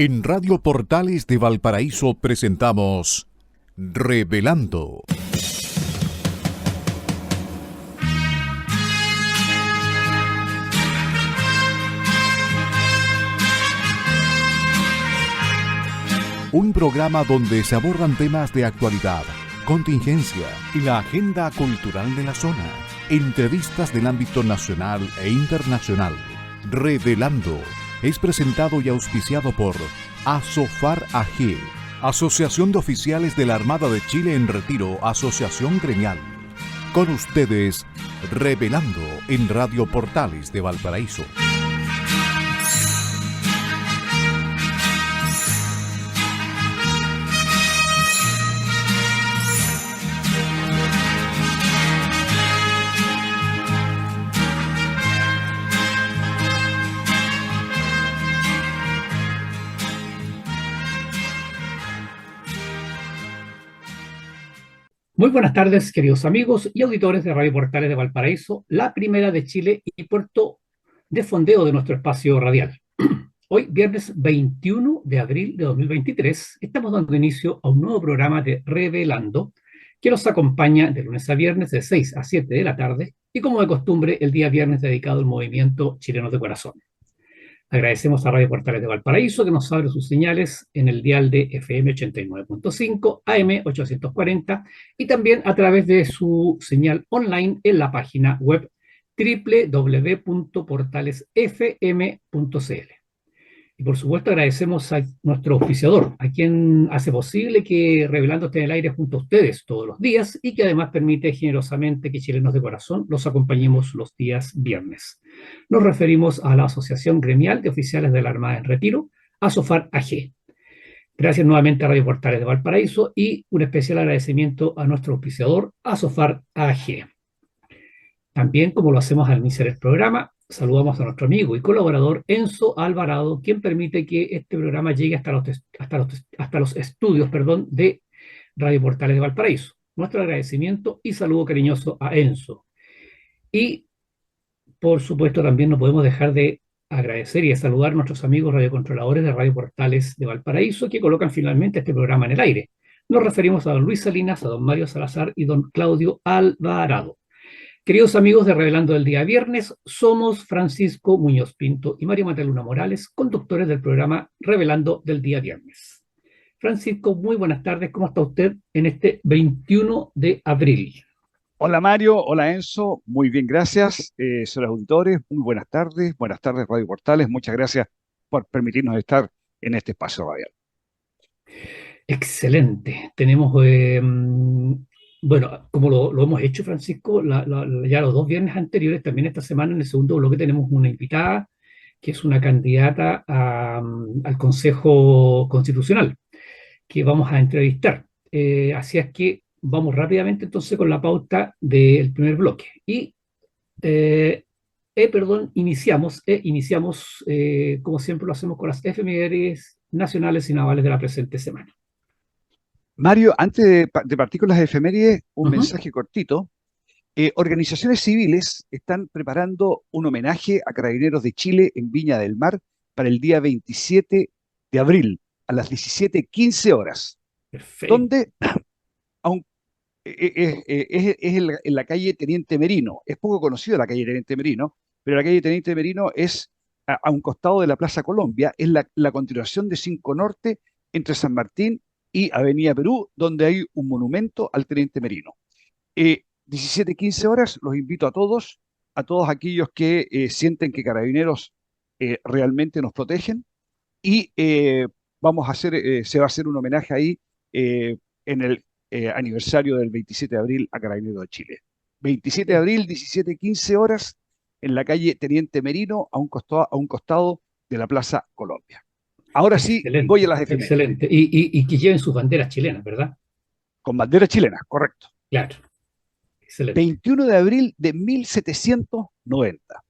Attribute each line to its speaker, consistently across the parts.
Speaker 1: En Radio Portales de Valparaíso presentamos Revelando. Un programa donde se abordan temas de actualidad, contingencia y la agenda cultural de la zona. Entrevistas del ámbito nacional e internacional. Revelando es presentado y auspiciado por ASOFAR AG, Asociación de Oficiales de la Armada de Chile en Retiro, Asociación Gremial. Con ustedes, Revelando en Radio Portales de Valparaíso.
Speaker 2: Muy buenas tardes, queridos amigos y auditores de Radio Portales de Valparaíso, la primera de Chile y puerto de fondeo de nuestro espacio radial. Hoy, viernes 21 de abril de 2023, estamos dando inicio a un nuevo programa de Revelando, que nos acompaña de lunes a viernes de 6 a 7 de la tarde y, como de costumbre, el día viernes dedicado al movimiento Chilenos de Corazón. Agradecemos a Radio Portales de Valparaíso que nos abre sus señales en el dial de FM 89.5, AM 840 y también a través de su señal online en la página web www.portalesfm.cl. Y por supuesto agradecemos a nuestro auspiciador, a quien hace posible que Revelando esté en el aire junto a ustedes todos los días y que además permite generosamente que Chilenos de Corazón los acompañemos los días viernes. Nos referimos a la Asociación Gremial de Oficiales de la Armada en Retiro, ASOFAR AG. Gracias nuevamente a Radio Portales de Valparaíso y un especial agradecimiento a nuestro auspiciador, ASOFAR AG. También, como lo hacemos al iniciar el programa, saludamos a nuestro amigo y colaborador Enzo Alvarado, quien permite que este programa llegue hasta los estudios de Radio Portales de Valparaíso. Nuestro agradecimiento y saludo cariñoso a Enzo. Y, por supuesto, también no podemos dejar de agradecer y de saludar a nuestros amigos radiocontroladores de Radio Portales de Valparaíso que colocan finalmente este programa en el aire. Nos referimos a don Luis Salinas, a don Mario Salazar y don Claudio Alvarado. Queridos amigos de Revelando del día viernes, somos Francisco Muñoz Pinto y Mario Mataluna Morales, conductores del programa Revelando del día viernes. Francisco, muy buenas tardes. ¿Cómo está usted en este 21 de abril?
Speaker 3: Hola Mario, hola Enzo, muy bien, gracias. Son los auditores, muy buenas tardes Radio Portales, muchas gracias por permitirnos estar en este espacio radial.
Speaker 2: Excelente. Tenemos... Bueno, como lo hemos hecho, Francisco, ya los dos viernes anteriores, también esta semana en el segundo bloque tenemos una invitada que es una candidata al Consejo Constitucional que vamos a entrevistar. Así es que vamos rápidamente entonces con la pauta del primer bloque. Y, iniciamos, como siempre lo hacemos con las efemérides nacionales y navales de la presente semana.
Speaker 3: Mario, antes de partir con las efemérides, un mensaje cortito. Organizaciones civiles están preparando un homenaje a Carabineros de Chile en Viña del Mar para el día 27 de abril a las 17:15 horas.
Speaker 2: Perfecto.
Speaker 3: Donde es en la calle Teniente Merino. Es poco conocida la calle Teniente Merino, pero la calle Teniente Merino es a un costado de la Plaza Colombia, es la continuación de 5 Norte entre San Martín y Avenida Perú, donde hay un monumento al Teniente Merino. 17:15 horas, los invito a todos aquellos que sienten que Carabineros realmente nos protegen, y se va a hacer un homenaje ahí en el aniversario del 27 de abril a Carabineros de Chile. 27 de abril, 17:15 horas, en la calle Teniente Merino, a un costado de la Plaza Colombia. Ahora sí,
Speaker 2: excelente,
Speaker 3: voy a las efemérides.
Speaker 2: Excelente. Y que lleven sus banderas chilenas, ¿verdad?
Speaker 3: Con banderas chilenas, correcto.
Speaker 2: Claro. Excelente.
Speaker 3: 21 de abril de 1790,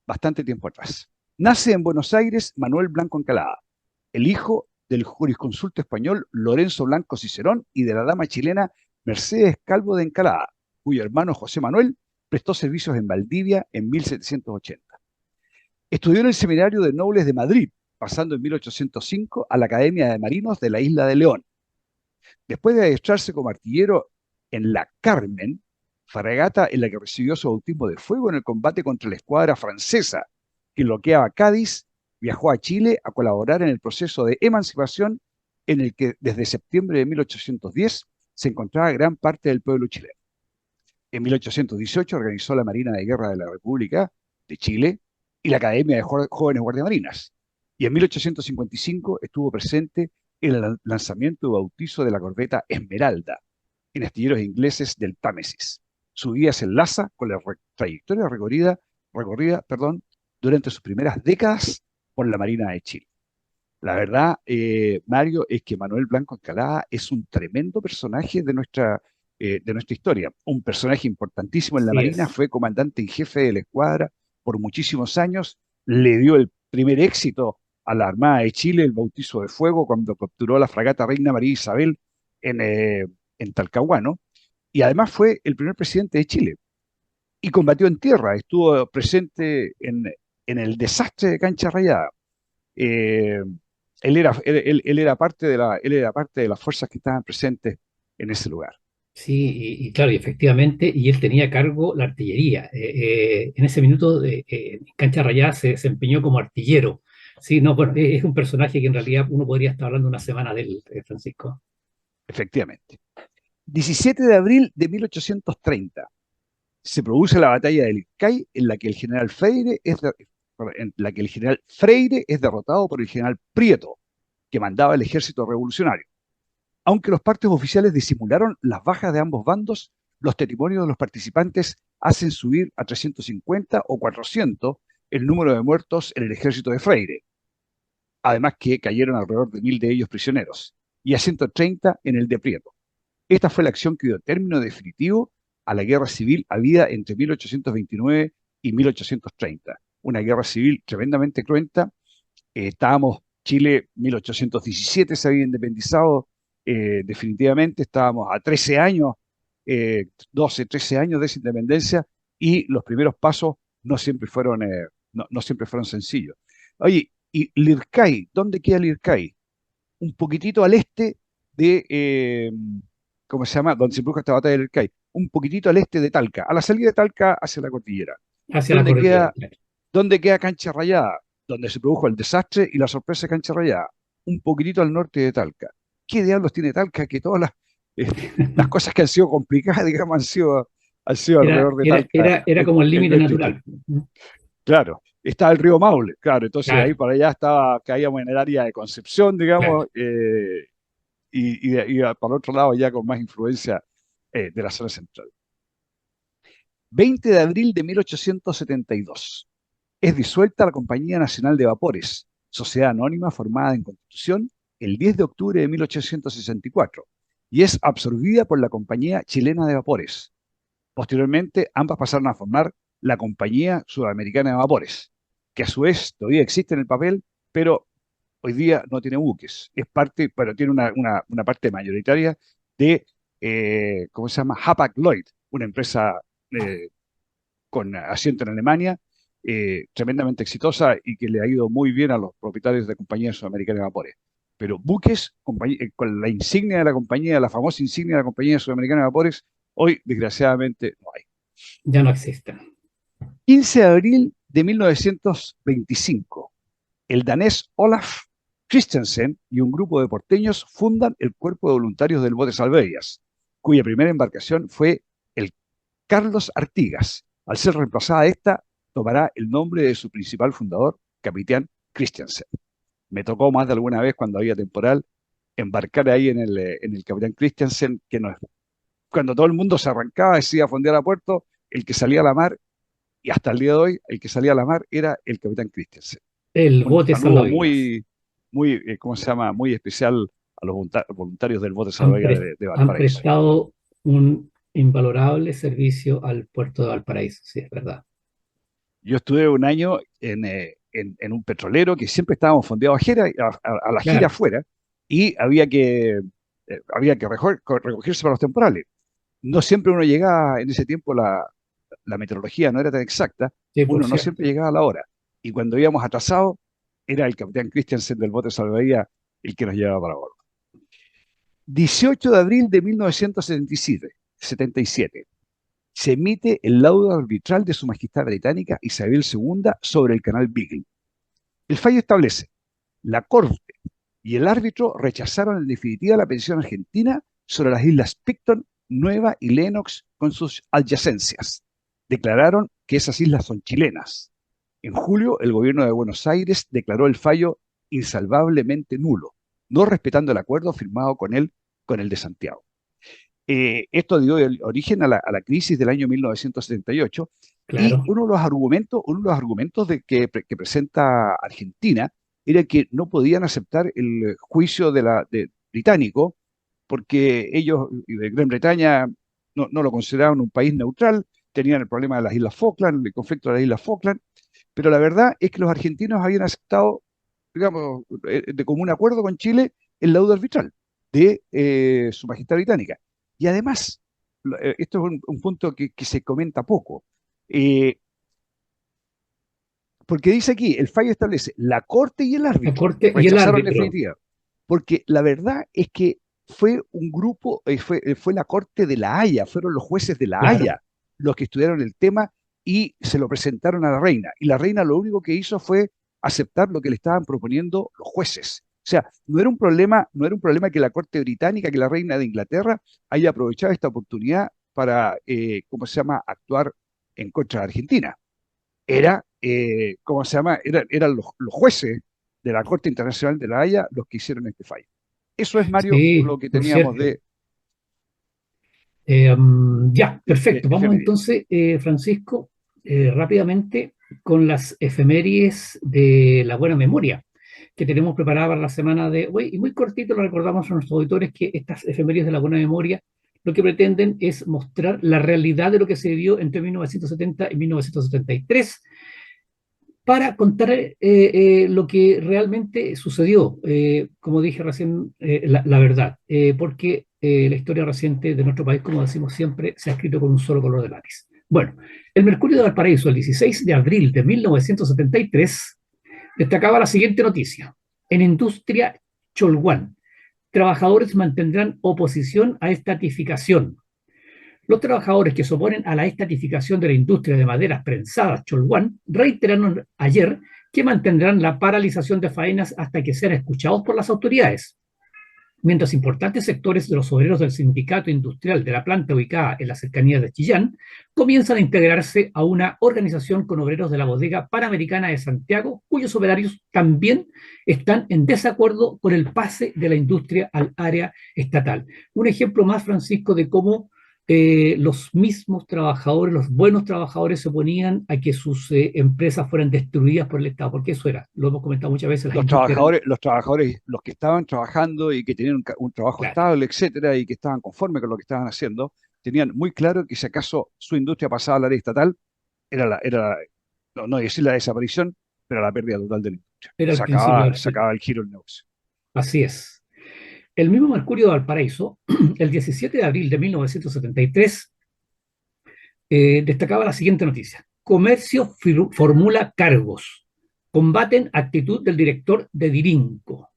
Speaker 3: bastante tiempo atrás. Nace en Buenos Aires Manuel Blanco Encalada, el hijo del jurisconsulto español Lorenzo Blanco Cicerón y de la dama chilena Mercedes Calvo de Encalada, cuyo hermano José Manuel prestó servicios en Valdivia en 1780. Estudió en el Seminario de Nobles de Madrid pasando en 1805 a la Academia de Marinos de la isla de León. Después de adiestrarse como artillero en la Carmen, fragata en la que recibió su bautismo de fuego en el combate contra la escuadra francesa que bloqueaba Cádiz, viajó a Chile a colaborar en el proceso de emancipación en el que desde septiembre de 1810 se encontraba gran parte del pueblo chileno. En 1818 organizó la Marina de Guerra de la República de Chile y la Academia de Jóvenes Guardiamarinas. Y en 1855 estuvo presente en el lanzamiento y bautizo de la corbeta Esmeralda en astilleros ingleses del Támesis. Su vida se enlaza con la trayectoria recorrida durante sus primeras décadas por la Marina de Chile. La verdad, Mario, es que Manuel Blanco Encalada es un tremendo personaje de nuestra historia. Un personaje importantísimo en la
Speaker 2: Sí
Speaker 3: Marina,
Speaker 2: es.
Speaker 3: fue comandante en jefe de la escuadra por muchísimos años, le dio el primer éxito a la Armada de Chile, el bautizo de fuego, cuando capturó la fragata Reina María Isabel en Talcahuano, y además fue el primer presidente de Chile. Y combatió en tierra, estuvo presente en el desastre de Cancha Rayada. Eh, él era él era parte de las fuerzas que estaban presentes en ese lugar.
Speaker 2: Sí, y claro, y efectivamente, y él tenía a cargo la artillería. En ese minuto, en Cancha Rayada se empeñó como artillero. Sí, no, bueno, es un personaje que en realidad uno podría estar hablando una semana de él, Francisco.
Speaker 3: Efectivamente. 17 de abril de 1830 se produce la batalla de Lircay, en la que el general Freire es derrotado por el general Prieto, que mandaba el ejército revolucionario. Aunque los partes oficiales disimularon las bajas de ambos bandos, los testimonios de los participantes hacen subir a 350 o 400 el número de muertos en el ejército de Freire, además que cayeron alrededor de 1000 de ellos prisioneros, y a 130 en el de Prieto. Esta fue la acción que dio término definitivo a la guerra civil habida entre 1829 y 1830. Una guerra civil tremendamente cruenta. Chile 1817 se había independizado definitivamente, estábamos a 13 años, 12, 13 años de esa independencia, y los primeros pasos no siempre fueron sencillos. Oye, y Lircay, ¿dónde queda Lircay? Un poquitito al este de, ¿cómo se llama? Donde se produjo esta batalla de Lircay, un poquitito al este de Talca, a la salida de Talca hacia la cordillera.
Speaker 2: Hacia la
Speaker 3: ¿Dónde
Speaker 2: cordillera,
Speaker 3: queda,
Speaker 2: claro.
Speaker 3: dónde queda Cancha Rayada? Donde se produjo el desastre y la sorpresa de Cancha Rayada, un poquitito al norte de Talca. ¿Qué diablos tiene Talca? Que todas las cosas que han sido complicadas, digamos, han sido
Speaker 2: Era,
Speaker 3: alrededor de
Speaker 2: era,
Speaker 3: Talca
Speaker 2: era, era como el
Speaker 3: en
Speaker 2: límite
Speaker 3: nuestra historia.
Speaker 2: natural.
Speaker 3: Claro, está el río Maule, claro, entonces de ahí
Speaker 2: Claro,
Speaker 3: para allá caíamos en el área de Concepción,
Speaker 2: claro.
Speaker 3: digamos, para el otro lado ya con más influencia de la zona central. 20 de abril de 1872. Es disuelta la Compañía Nacional de Vapores, sociedad anónima formada en Constitución el 10 de octubre de 1864, y es absorbida por la Compañía Chilena de Vapores. Posteriormente, ambas pasaron a formar la Compañía Sudamericana de Vapores, que a su vez todavía existe en el papel, pero hoy día no tiene buques. Es parte, pero tiene una parte mayoritaria de, ¿cómo se llama? Hapag-Lloyd, una empresa eh, con asiento en Alemania, tremendamente exitosa y que le ha ido muy bien a los propietarios de compañías sudamericanas de vapores. Pero buques con la insignia de la compañía, la famosa insignia de la compañía sudamericana de vapores, hoy desgraciadamente no hay.
Speaker 2: Ya no existen.
Speaker 3: 15 de abril de 1925, el danés Olaf Christensen y un grupo de porteños fundan el Cuerpo de Voluntarios del Bote Salvavidas, cuya primera embarcación fue el Carlos Artigas. Al ser reemplazada esta, tomará el nombre de su principal fundador, Capitán Christensen. Me tocó más de alguna vez cuando había temporal embarcar ahí en el Capitán Christensen, cuando todo el mundo se arrancaba, decía fondear a puerto, el que salía a la mar, y hasta el día de hoy, el que salía a la mar era el Capitán Christensen.
Speaker 2: El
Speaker 3: Un
Speaker 2: bote
Speaker 3: saludo
Speaker 2: salvavidas.
Speaker 3: ¿cómo se llama? Muy especial a los voluntarios del Bote
Speaker 2: Han,
Speaker 3: Salvavidas de
Speaker 2: han
Speaker 3: Valparaíso.
Speaker 2: prestado un invalorable servicio al puerto de Valparaíso, sí, es verdad.
Speaker 3: Yo estuve un año en un petrolero que siempre estábamos fondeados a la gira
Speaker 2: Claro,
Speaker 3: afuera, y había que recogerse para los temporales. No siempre uno llegaba, en ese tiempo la meteorología no era tan exacta,
Speaker 2: sí, por
Speaker 3: uno no siempre
Speaker 2: cierto.
Speaker 3: llegaba a la hora. Y cuando íbamos atrasados, era el capitán Christiansen del bote salvavidas el que nos llevaba para bordo. 18 de abril de 1977, se emite el laudo arbitral de Su Majestad Británica Isabel II sobre el canal Beagle. El fallo establece: la Corte y el árbitro rechazaron en definitiva la petición argentina sobre las islas Picton, Nueva y Lennox con sus adyacencias. Declararon que esas islas son chilenas. En julio, el gobierno de Buenos Aires declaró el fallo insalvablemente nulo, no respetando el acuerdo firmado con el de Santiago. Esto dio origen a la crisis del año 1978, y
Speaker 2: Claro,
Speaker 3: uno de los argumentos que presenta Argentina era que no podían aceptar el juicio británico porque ellos, de Gran Bretaña, no lo consideraban un país neutral, tenían el problema de las Islas Falkland, el conflicto de las Islas Falkland, pero la verdad es que los argentinos habían aceptado, digamos, de común acuerdo con Chile, el laudo arbitral de Su Majestad Británica. Y además, esto es un punto que se comenta poco, eh, porque dice aquí, el fallo establece, la Corte y el
Speaker 2: la
Speaker 3: árbitro
Speaker 2: Corte y el
Speaker 3: rechazaron en
Speaker 2: árbitro.
Speaker 3: definitiva, porque la verdad es que fue un grupo, fue la Corte de La Haya, fueron los jueces de La
Speaker 2: Claro.
Speaker 3: Haya los que estudiaron el tema y se lo presentaron a la reina. Y la reina lo único que hizo fue aceptar lo que le estaban proponiendo los jueces. O sea, no era un problema que la Corte británica, que la reina de Inglaterra haya aprovechado esta oportunidad para, ¿cómo se llama?, actuar en contra de Argentina. ¿Cómo se llama? Eran los jueces de la Corte Internacional de La Haya los que hicieron este fallo. Eso es, Mario,
Speaker 2: Sí,
Speaker 3: lo que
Speaker 2: por
Speaker 3: teníamos
Speaker 2: cierto.
Speaker 3: de
Speaker 2: Ya, perfecto. Vamos
Speaker 3: efemérides.
Speaker 2: entonces, Francisco, rápidamente con las efemérides de la buena memoria que tenemos preparada para la semana de hoy. Y muy cortito lo recordamos a nuestros auditores que estas efemérides de la buena memoria lo que pretenden es mostrar la realidad de lo que se vivió entre 1970 y 1973 para contar lo que realmente sucedió, como dije recién, la verdad, porque la historia reciente de nuestro país, como decimos siempre, se ha escrito con un solo color de lápiz. Bueno, el Mercurio de Valparaíso, el 16 de abril de 1973, destacaba la siguiente noticia. En industria Cholguán, trabajadores mantendrán oposición a estatificación. Los trabajadores que se oponen a la estatificación de la industria de maderas prensadas Cholguán reiteraron ayer que mantendrán la paralización de faenas hasta que sean escuchados por las autoridades. Mientras importantes sectores de los obreros del sindicato industrial de la planta ubicada en las cercanías de Chillán comienzan a integrarse a una organización con obreros de la bodega Panamericana de Santiago, cuyos operarios también están en desacuerdo con el pase de la industria al área estatal. Un ejemplo más, Francisco, de cómo los mismos trabajadores, los buenos trabajadores, se oponían a que sus empresas fueran destruidas por el Estado, porque eso era, lo hemos comentado muchas veces, las industrias eran,
Speaker 3: Los que estaban trabajando y que tenían un trabajo
Speaker 2: claro,
Speaker 3: estable, etcétera, y que estaban conformes con lo que estaban haciendo, tenían muy claro que si acaso su industria pasaba al área estatal, no decir la desaparición, pero la pérdida total de la industria.
Speaker 2: era el
Speaker 3: Se
Speaker 2: principio
Speaker 3: acababa,
Speaker 2: del
Speaker 3: se
Speaker 2: fin.
Speaker 3: acababa el giro del negocio.
Speaker 2: Así es. El mismo Mercurio de Valparaíso, el 17 de abril de 1973, destacaba la siguiente noticia. Comercio formula cargos. Combaten actitud del director de Dirinco.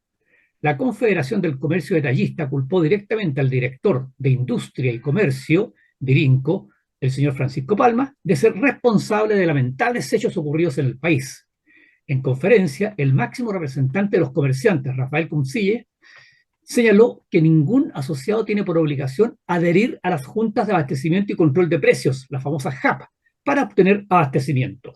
Speaker 2: La Confederación del Comercio Detallista culpó directamente al director de Industria y Comercio, Dirinco, el señor Francisco Palma, de ser responsable de lamentables hechos ocurridos en el país. En conferencia, el máximo representante de los comerciantes, Rafael Cuncille, señaló que ningún asociado tiene por obligación adherir a las juntas de abastecimiento y control de precios, las famosas JAP, para obtener abastecimiento.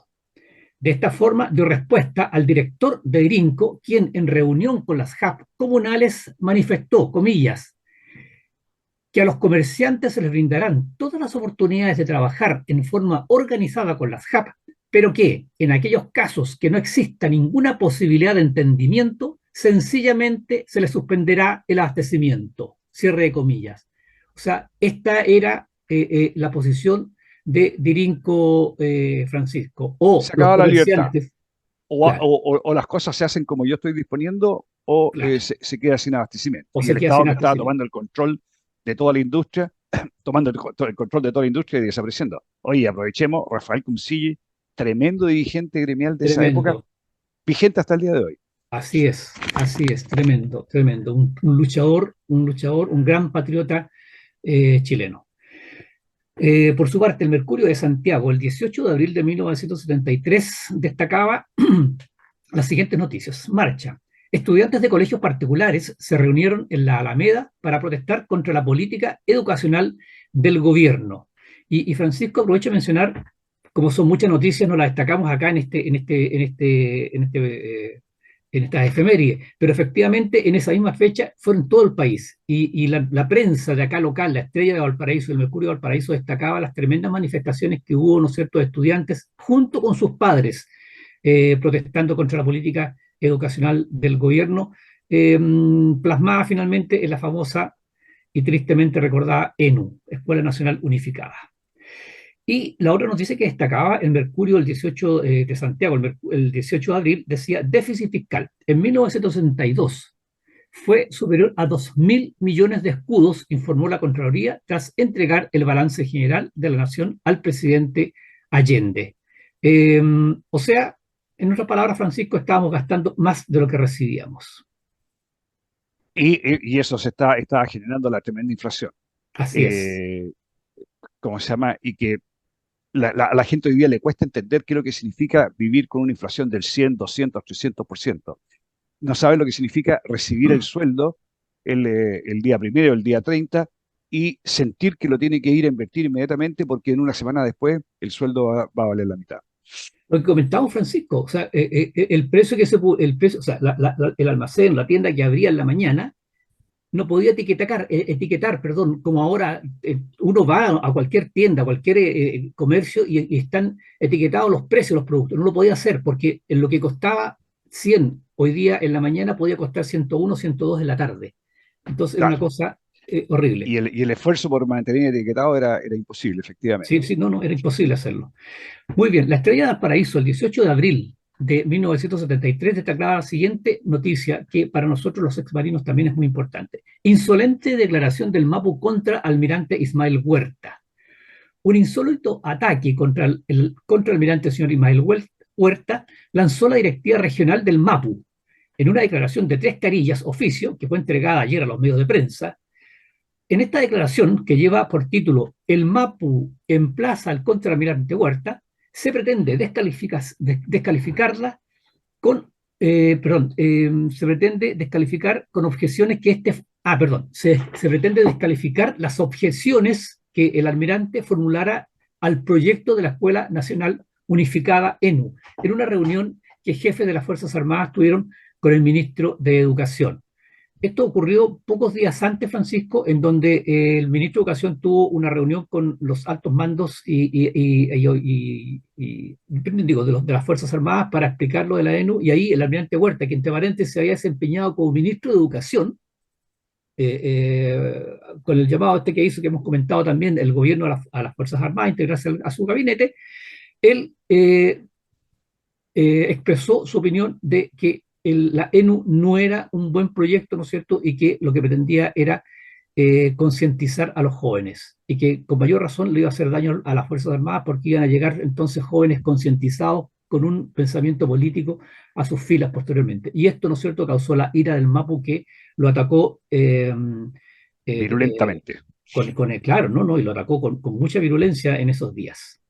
Speaker 2: De esta forma dio respuesta al director de Irinco, quien en reunión con las JAP comunales manifestó, comillas, que a los comerciantes se les brindarán todas las oportunidades de trabajar en forma organizada con las JAP, pero que en aquellos casos que no exista ninguna posibilidad de entendimiento, sencillamente se les suspenderá el abastecimiento. Cierre de comillas. O sea, esta era la posición de Dirinco Francisco. O
Speaker 3: Se
Speaker 2: los
Speaker 3: acaba la libertad.
Speaker 2: comerciantes,
Speaker 3: O,
Speaker 2: claro,
Speaker 3: o las cosas se hacen como yo estoy disponiendo, o
Speaker 2: claro,
Speaker 3: se queda sin abastecimiento.
Speaker 2: o
Speaker 3: Y
Speaker 2: se
Speaker 3: el
Speaker 2: queda
Speaker 3: Estado
Speaker 2: sin
Speaker 3: que estaba
Speaker 2: abastecimiento.
Speaker 3: tomando el control de toda la industria, tomando el control de toda la industria y desapareciendo. Oye, aprovechemos, Rafael Cuncilli, tremendo dirigente gremial de esa época,
Speaker 2: Tremendo.
Speaker 3: vigente hasta el día de hoy.
Speaker 2: así es, tremendo, tremendo. Un luchador, un gran patriota chileno. Por su parte, el Mercurio de Santiago, el 18 de abril de 1973, destacaba las siguientes noticias. Marcha. Estudiantes de colegios particulares se reunieron en la Alameda para protestar contra la política educacional del gobierno. Y Francisco, aprovecho de mencionar, como son muchas noticias, no las destacamos acá en estas efemérides, pero efectivamente en esa misma fecha fue en todo el país. Y la prensa de acá local, la Estrella de Valparaíso, el Mercurio de Valparaíso, destacaba las tremendas manifestaciones que hubo, ¿no es cierto?, de estudiantes junto con sus padres protestando contra la política educacional del gobierno, plasmada finalmente en la famosa y tristemente recordada ENU, Escuela Nacional Unificada. Y la otra noticia que destacaba el Mercurio del 18 de Santiago, el 18 de abril, decía déficit fiscal. En 1962 fue superior a 2.000 millones de escudos, informó la Contraloría, tras entregar el balance general de la nación al presidente Allende. O sea, en otras palabras, Francisco, estábamos gastando más de lo que recibíamos.
Speaker 3: Y eso estaba generando la tremenda inflación.
Speaker 2: Así es.
Speaker 3: Eh, ¿Cómo se llama? Y que a la gente hoy día le cuesta entender qué es lo que significa vivir con una inflación del 100, 200, 300%. No sabe lo que significa recibir el sueldo el día primero, el día 30, y sentir que lo tiene que ir a invertir inmediatamente porque en una semana después el sueldo va a valer la mitad.
Speaker 2: Lo que comentamos, Francisco, o sea, el precio el precio, o sea, el almacén, la tienda que abría en la mañana, no podía etiquetar, perdón, como ahora uno va a cualquier tienda, a cualquier comercio y están etiquetados los precios de los productos. No lo podía hacer porque en lo que costaba 100 hoy día en la mañana podía costar 101, 102 en la tarde. Entonces era una
Speaker 3: Claro.
Speaker 2: cosa horrible.
Speaker 3: Y el esfuerzo por mantener etiquetado era imposible, efectivamente.
Speaker 2: Sí, sí, no, no, era imposible hacerlo. Muy bien, la Estrella del Paraíso, el 18 de abril de 1973, destacaba la siguiente noticia que para nosotros los exmarinos también es muy importante. Insolente declaración del MAPU contra almirante Ismael Huerta. Un insólito ataque contra el contraalmirante señor Ismael Huerta lanzó la directiva regional del MAPU en una declaración de 3 carillas, oficio, que fue entregada ayer a los medios de prensa. En esta declaración, que lleva por título El MAPU emplaza al contraalmirante Huerta, se pretende descalificarla con, se pretende descalificar con objeciones que se pretende descalificar las objeciones que el almirante formulara al proyecto de la Escuela Nacional Unificada ENU, en una reunión que jefes de las Fuerzas Armadas tuvieron con el ministro de Educación. Esto ocurrió pocos días antes, Francisco, en donde el ministro de Educación tuvo una reunión con los altos mandos digo, de las Fuerzas Armadas para explicar lo de la ENU, y ahí el almirante Huerta, que entre paréntesis se había desempeñado como ministro de Educación, con el llamado que hizo, que hemos comentado también, el gobierno a las Fuerzas Armadas, integrarse a su gabinete, él expresó su opinión de que la ENU no era un buen proyecto, ¿no es cierto?, y que lo que pretendía era concientizar a los jóvenes, y que con mayor razón le iba a hacer daño a las Fuerzas Armadas porque iban a llegar entonces jóvenes concientizados con un pensamiento político a sus filas posteriormente. Y esto, ¿no es cierto?, causó la ira del MAPU, que lo atacó
Speaker 3: Virulentamente.
Speaker 2: claro, no, y lo atacó con mucha virulencia en esos días.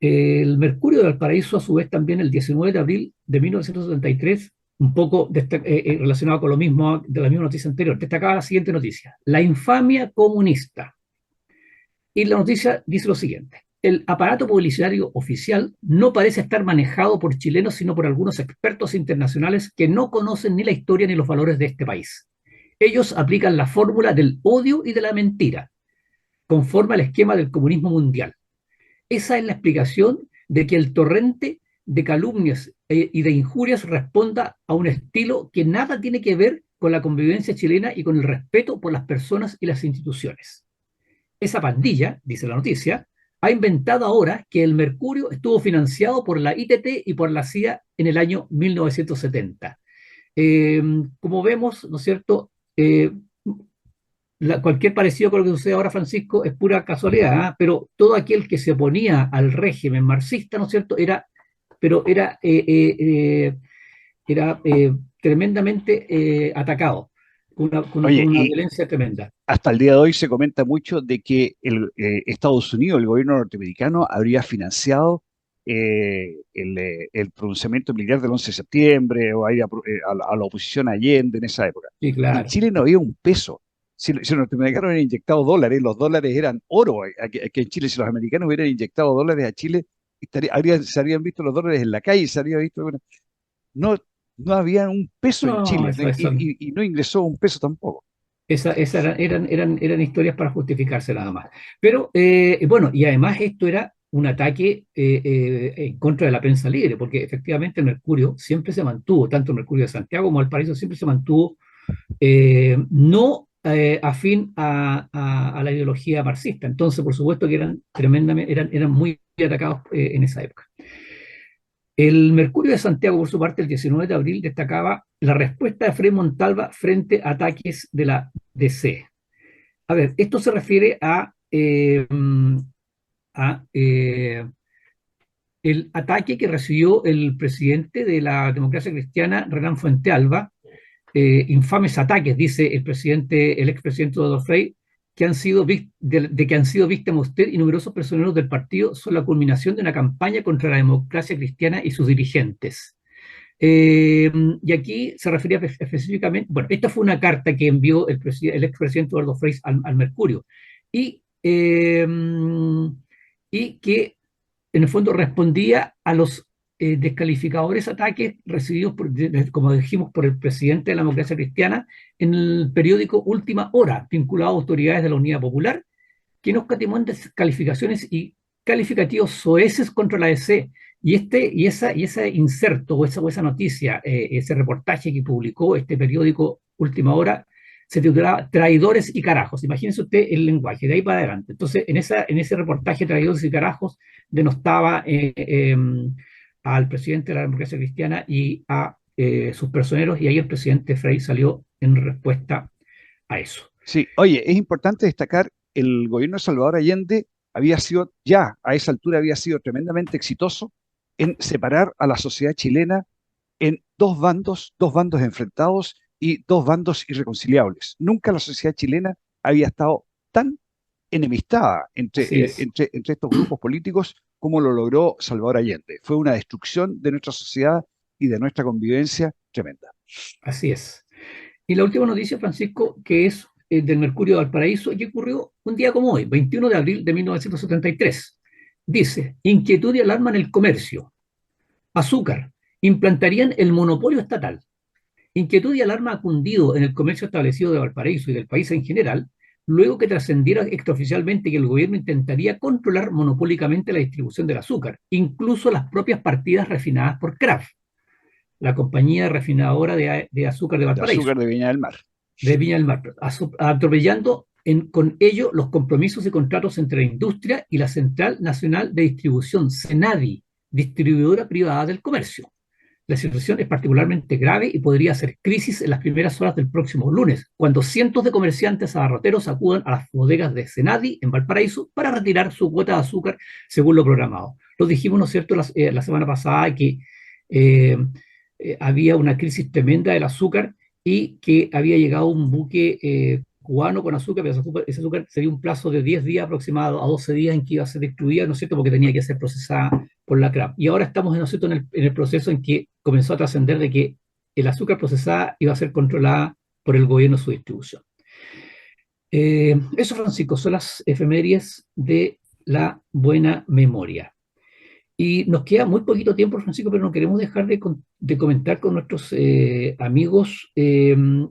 Speaker 2: El Mercurio de Valparaíso, a su vez, también el 19 de abril de 1973, un poco relacionado con lo mismo de la misma noticia anterior, destacaba la siguiente noticia: la infamia comunista. Y la noticia dice lo siguiente: el aparato publicitario oficial no parece estar manejado por chilenos, sino por algunos expertos internacionales que no conocen ni la historia ni los valores de este país. Ellos aplican la fórmula del odio y de la mentira, conforme al esquema del comunismo mundial. Esa es la explicación de que el torrente de calumnias y de injurias responda a un estilo que nada tiene que ver con la convivencia chilena y con el respeto por las personas y las instituciones. Esa pandilla, dice la noticia, ha inventado ahora que el Mercurio estuvo financiado por la ITT y por la CIA en el año 1970. Como vemos, ¿no es cierto?, cualquier parecido con lo que sucede ahora, Francisco, es pura casualidad, ¿eh? Pero todo aquel que se oponía al régimen marxista, ¿no es cierto?, era era tremendamente atacado, con
Speaker 3: Oye,
Speaker 2: una
Speaker 3: y
Speaker 2: violencia tremenda.
Speaker 3: hasta el día de hoy se comenta mucho de que Estados Unidos, el gobierno norteamericano, habría financiado el pronunciamiento militar del 11 de septiembre o a la oposición a Allende en esa época.
Speaker 2: Sí,
Speaker 3: En
Speaker 2: claro.
Speaker 3: Chile no había un peso. Si los norteamericanos hubieran inyectado dólares, los dólares eran oro. Aquí en Chile, si los americanos hubieran inyectado dólares a Chile, se habrían visto los dólares en la calle, se habría visto, bueno, no, no había un peso en
Speaker 2: No,
Speaker 3: Chile, ¿no? Y no ingresó un peso tampoco.
Speaker 2: eran historias para justificarse nada más. Pero bueno, y además esto era un ataque en contra de la prensa libre, porque efectivamente el Mercurio siempre se mantuvo, tanto el Mercurio de Santiago como el Paraíso siempre se mantuvo no afín a la ideología marxista. Entonces, por supuesto que eran tremendamente, eran muy atacados en esa época. El Mercurio de Santiago, por su parte, el 19 de abril destacaba la respuesta de Frei Montalva frente a ataques de la DC. A ver, esto se refiere a el ataque que recibió el presidente de la democracia cristiana, Renán Fuentealba, infames ataques, dice el presidente, el expresidente Eduardo Frei, que han sido de que han sido víctimas usted y numerosos personeros del partido son la culminación de una campaña contra la democracia cristiana y sus dirigentes. Y aquí se refería específicamente, bueno, esta fue una carta que envió el expresidente Eduardo Frei al Mercurio y, y que en el fondo respondía a los descalificadores ataques recibidos, como dijimos, por el presidente de la democracia cristiana en el periódico Última Hora, vinculado a autoridades de la Unidad Popular, que nos catimó en descalificaciones y calificativos soeces contra la DC. Y ese inserto o esa noticia, ese reportaje que publicó este periódico Última Hora, se titulaba Traidores y Carajos. Imagínense usted el lenguaje, de ahí para adelante. Entonces, en ese reportaje Traidores y Carajos denostaba al presidente de la democracia cristiana y a sus personeros, y ahí el presidente Frei salió en respuesta a eso.
Speaker 3: Sí, oye, es importante destacar, el gobierno de Salvador Allende había sido, ya a esa altura había sido tremendamente exitoso en separar a la sociedad chilena en dos bandos enfrentados y dos bandos irreconciliables. Nunca la sociedad chilena había estado tan enemistada
Speaker 2: Así es.
Speaker 3: entre estos grupos políticos como lo logró Salvador Allende. Fue una destrucción de nuestra sociedad y de nuestra convivencia tremenda.
Speaker 2: Así es. Y la última noticia, Francisco, que es del Mercurio de Valparaíso, que ocurrió un día como hoy, 21 de abril de 1973. Dice, inquietud y alarma en el comercio. Azúcar. Implantarían el monopolio estatal. Inquietud y alarma ha cundido en el comercio establecido de Valparaíso y del país en general, luego que trascendiera extraoficialmente que el gobierno intentaría controlar monopólicamente la distribución del azúcar, incluso las propias partidas refinadas por Kraft, la compañía refinadora de azúcar de
Speaker 3: De
Speaker 2: Valparaíso,
Speaker 3: azúcar de Viña del Mar.
Speaker 2: de Viña del Mar, atropellando con ello los compromisos y contratos entre la industria y la Central Nacional de Distribución, CENADI, distribuidora privada del comercio. La situación es particularmente grave y podría hacer crisis en las primeras horas del próximo lunes, cuando cientos de comerciantes abarroteros acudan a las bodegas de Senadi en Valparaíso para retirar su cuota de azúcar según lo programado. Lo dijimos, ¿no es cierto?, la semana pasada que eh, había una crisis tremenda del azúcar y que había llegado un buque cubano con azúcar, pero ese azúcar sería un plazo de 10 días aproximado a 12 días en que iba a ser distribuida, ¿no es cierto?, porque tenía que ser procesada por la CRAP. Y ahora estamos, ¿no es cierto?, en el proceso en que comenzó a trascender de que el azúcar procesada iba a ser controlada por el gobierno su distribución. Eso, Francisco, son las efemérides de la buena memoria. Y nos queda muy poquito tiempo, Francisco, pero no queremos dejar de comentar con nuestros amigos el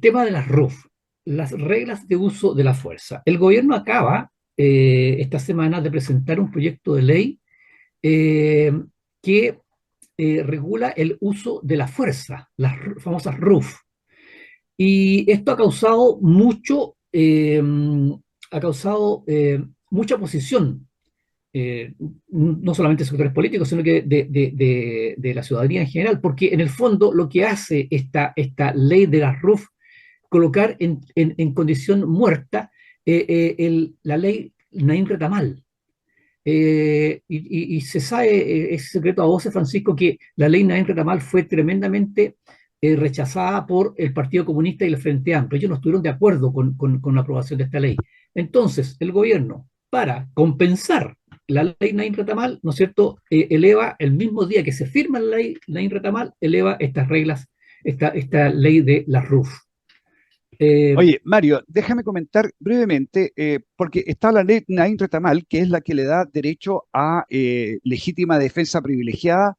Speaker 2: tema de las RUF, las reglas de uso de la fuerza. El gobierno acaba esta semana de presentar un proyecto de ley eh, que regula el uso de la fuerza, las famosas RUF. Y esto ha causado mucha oposición, no solamente de sectores políticos, sino que de la ciudadanía en general, porque en el fondo lo que hace esta ley de las RUF, colocar en condición muerta la ley Naim Retamal, y se sabe, es secreto a voces, Francisco, que la ley Naín Retamal fue tremendamente rechazada por el Partido Comunista y el Frente Amplio. Ellos no estuvieron de acuerdo con la aprobación de esta ley. Entonces, el gobierno, para compensar la ley Naín Retamal, ¿no es cierto?, eleva el mismo día que se firma la ley Naín Retamal, eleva estas reglas, esta ley de la RUF.
Speaker 3: Oye, Mario, déjame comentar brevemente, porque está la ley Naín Retamal, que es la que le da derecho a legítima defensa privilegiada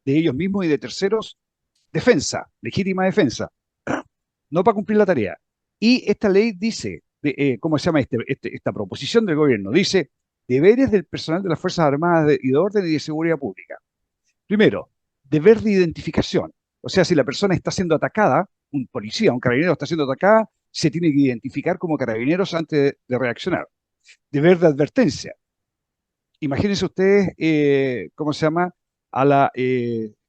Speaker 3: de ellos mismos y de terceros, defensa, legítima defensa, no para cumplir la tarea. Y esta ley dice, ¿cómo se llama esta proposición del gobierno? Dice, deberes del personal de las Fuerzas Armadas y de Orden y de Seguridad Pública. Primero, deber de identificación. O sea, si la persona está siendo atacada, un policía, un carabinero está siendo atacada, se tiene que identificar como carabineros antes de reaccionar. Deber de advertencia. Imagínense ustedes, ¿cómo se llama? A la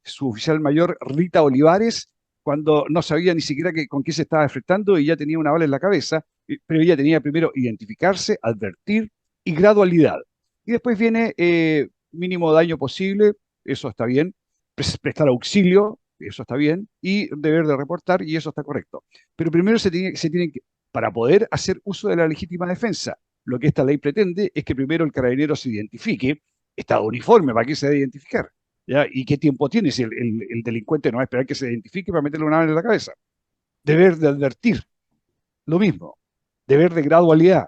Speaker 3: suboficial mayor Rita Olivares, cuando no sabía ni siquiera con qué se estaba enfrentando y ya tenía una bala en la cabeza, pero ella tenía primero identificarse, advertir y gradualidad. Y después viene mínimo daño posible, eso está bien, prestar auxilio, eso está bien, y deber de reportar, y eso está correcto. Pero primero se tiene que, para poder hacer uso de la legítima defensa, lo que esta ley pretende es que primero el carabinero se identifique, está de uniforme, ¿para qué se debe identificar? ¿Ya? ¿Y qué tiempo tiene si el delincuente no va a esperar que se identifique para meterle una bala en la cabeza? Deber de advertir, lo mismo. Deber de gradualidad.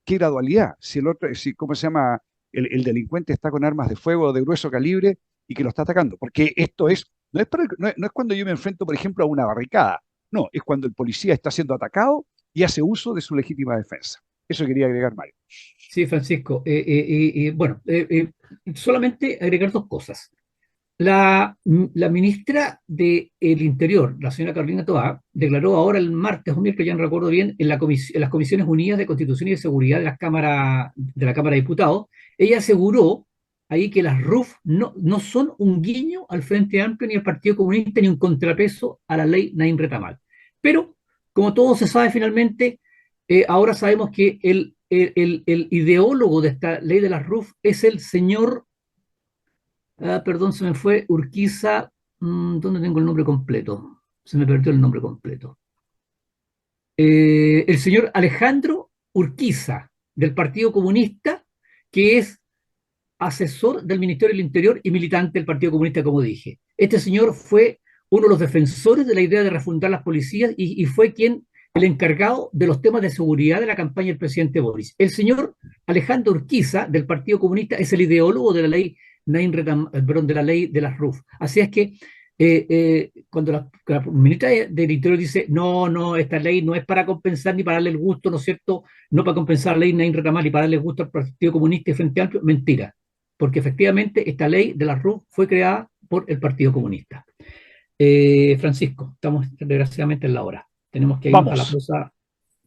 Speaker 3: ¿Qué gradualidad? Si el otro, si, ¿cómo se llama? El delincuente está con armas de fuego de grueso calibre y que lo está atacando. Porque esto es, no es cuando yo me enfrento, por ejemplo, a una barricada. No, es cuando el policía está siendo atacado y hace uso de su legítima defensa. Eso quería agregar, Mario.
Speaker 2: Sí, Francisco. Bueno, solamente agregar dos cosas. La ministra del Interior, la señora Carolina Toá, declaró ahora el martes o miércoles, ya no recuerdo bien, en las Comisiones Unidas de Constitución y de Seguridad de la Cámara de Diputados, ella aseguró ahí que las RUF no son un guiño al Frente Amplio ni al Partido Comunista ni un contrapeso a la ley Naim Retamal. Pero, como todo se sabe finalmente, ahora sabemos que el ideólogo de esta ley de las RUF es el señor. Perdón, se me fue Urquiza. ¿Dónde tengo el nombre completo? Se me perdió el nombre completo. El señor Alejandro Urquiza, del Partido Comunista, que es asesor del Ministerio del Interior y militante del Partido Comunista, como dije. Este señor fue uno de los defensores de la idea de refundar las policías y fue el encargado de los temas de seguridad de la campaña del presidente Boris. El señor Alejandro Urquiza, del Partido Comunista, es el ideólogo de la ley de la ley de las RUF. Así es que cuando la ministra del Interior dice, no, esta ley no es para compensar ni para darle el gusto, ¿no es cierto? No para compensar la ley Nain Retamal y para darle el gusto al Partido Comunista y Frente Amplio, mentira. Porque efectivamente esta ley de las RUF fue creada por el Partido Comunista. Francisco, estamos desgraciadamente en la hora. Tenemos que irnos a la
Speaker 3: Vamos.
Speaker 2: pausa,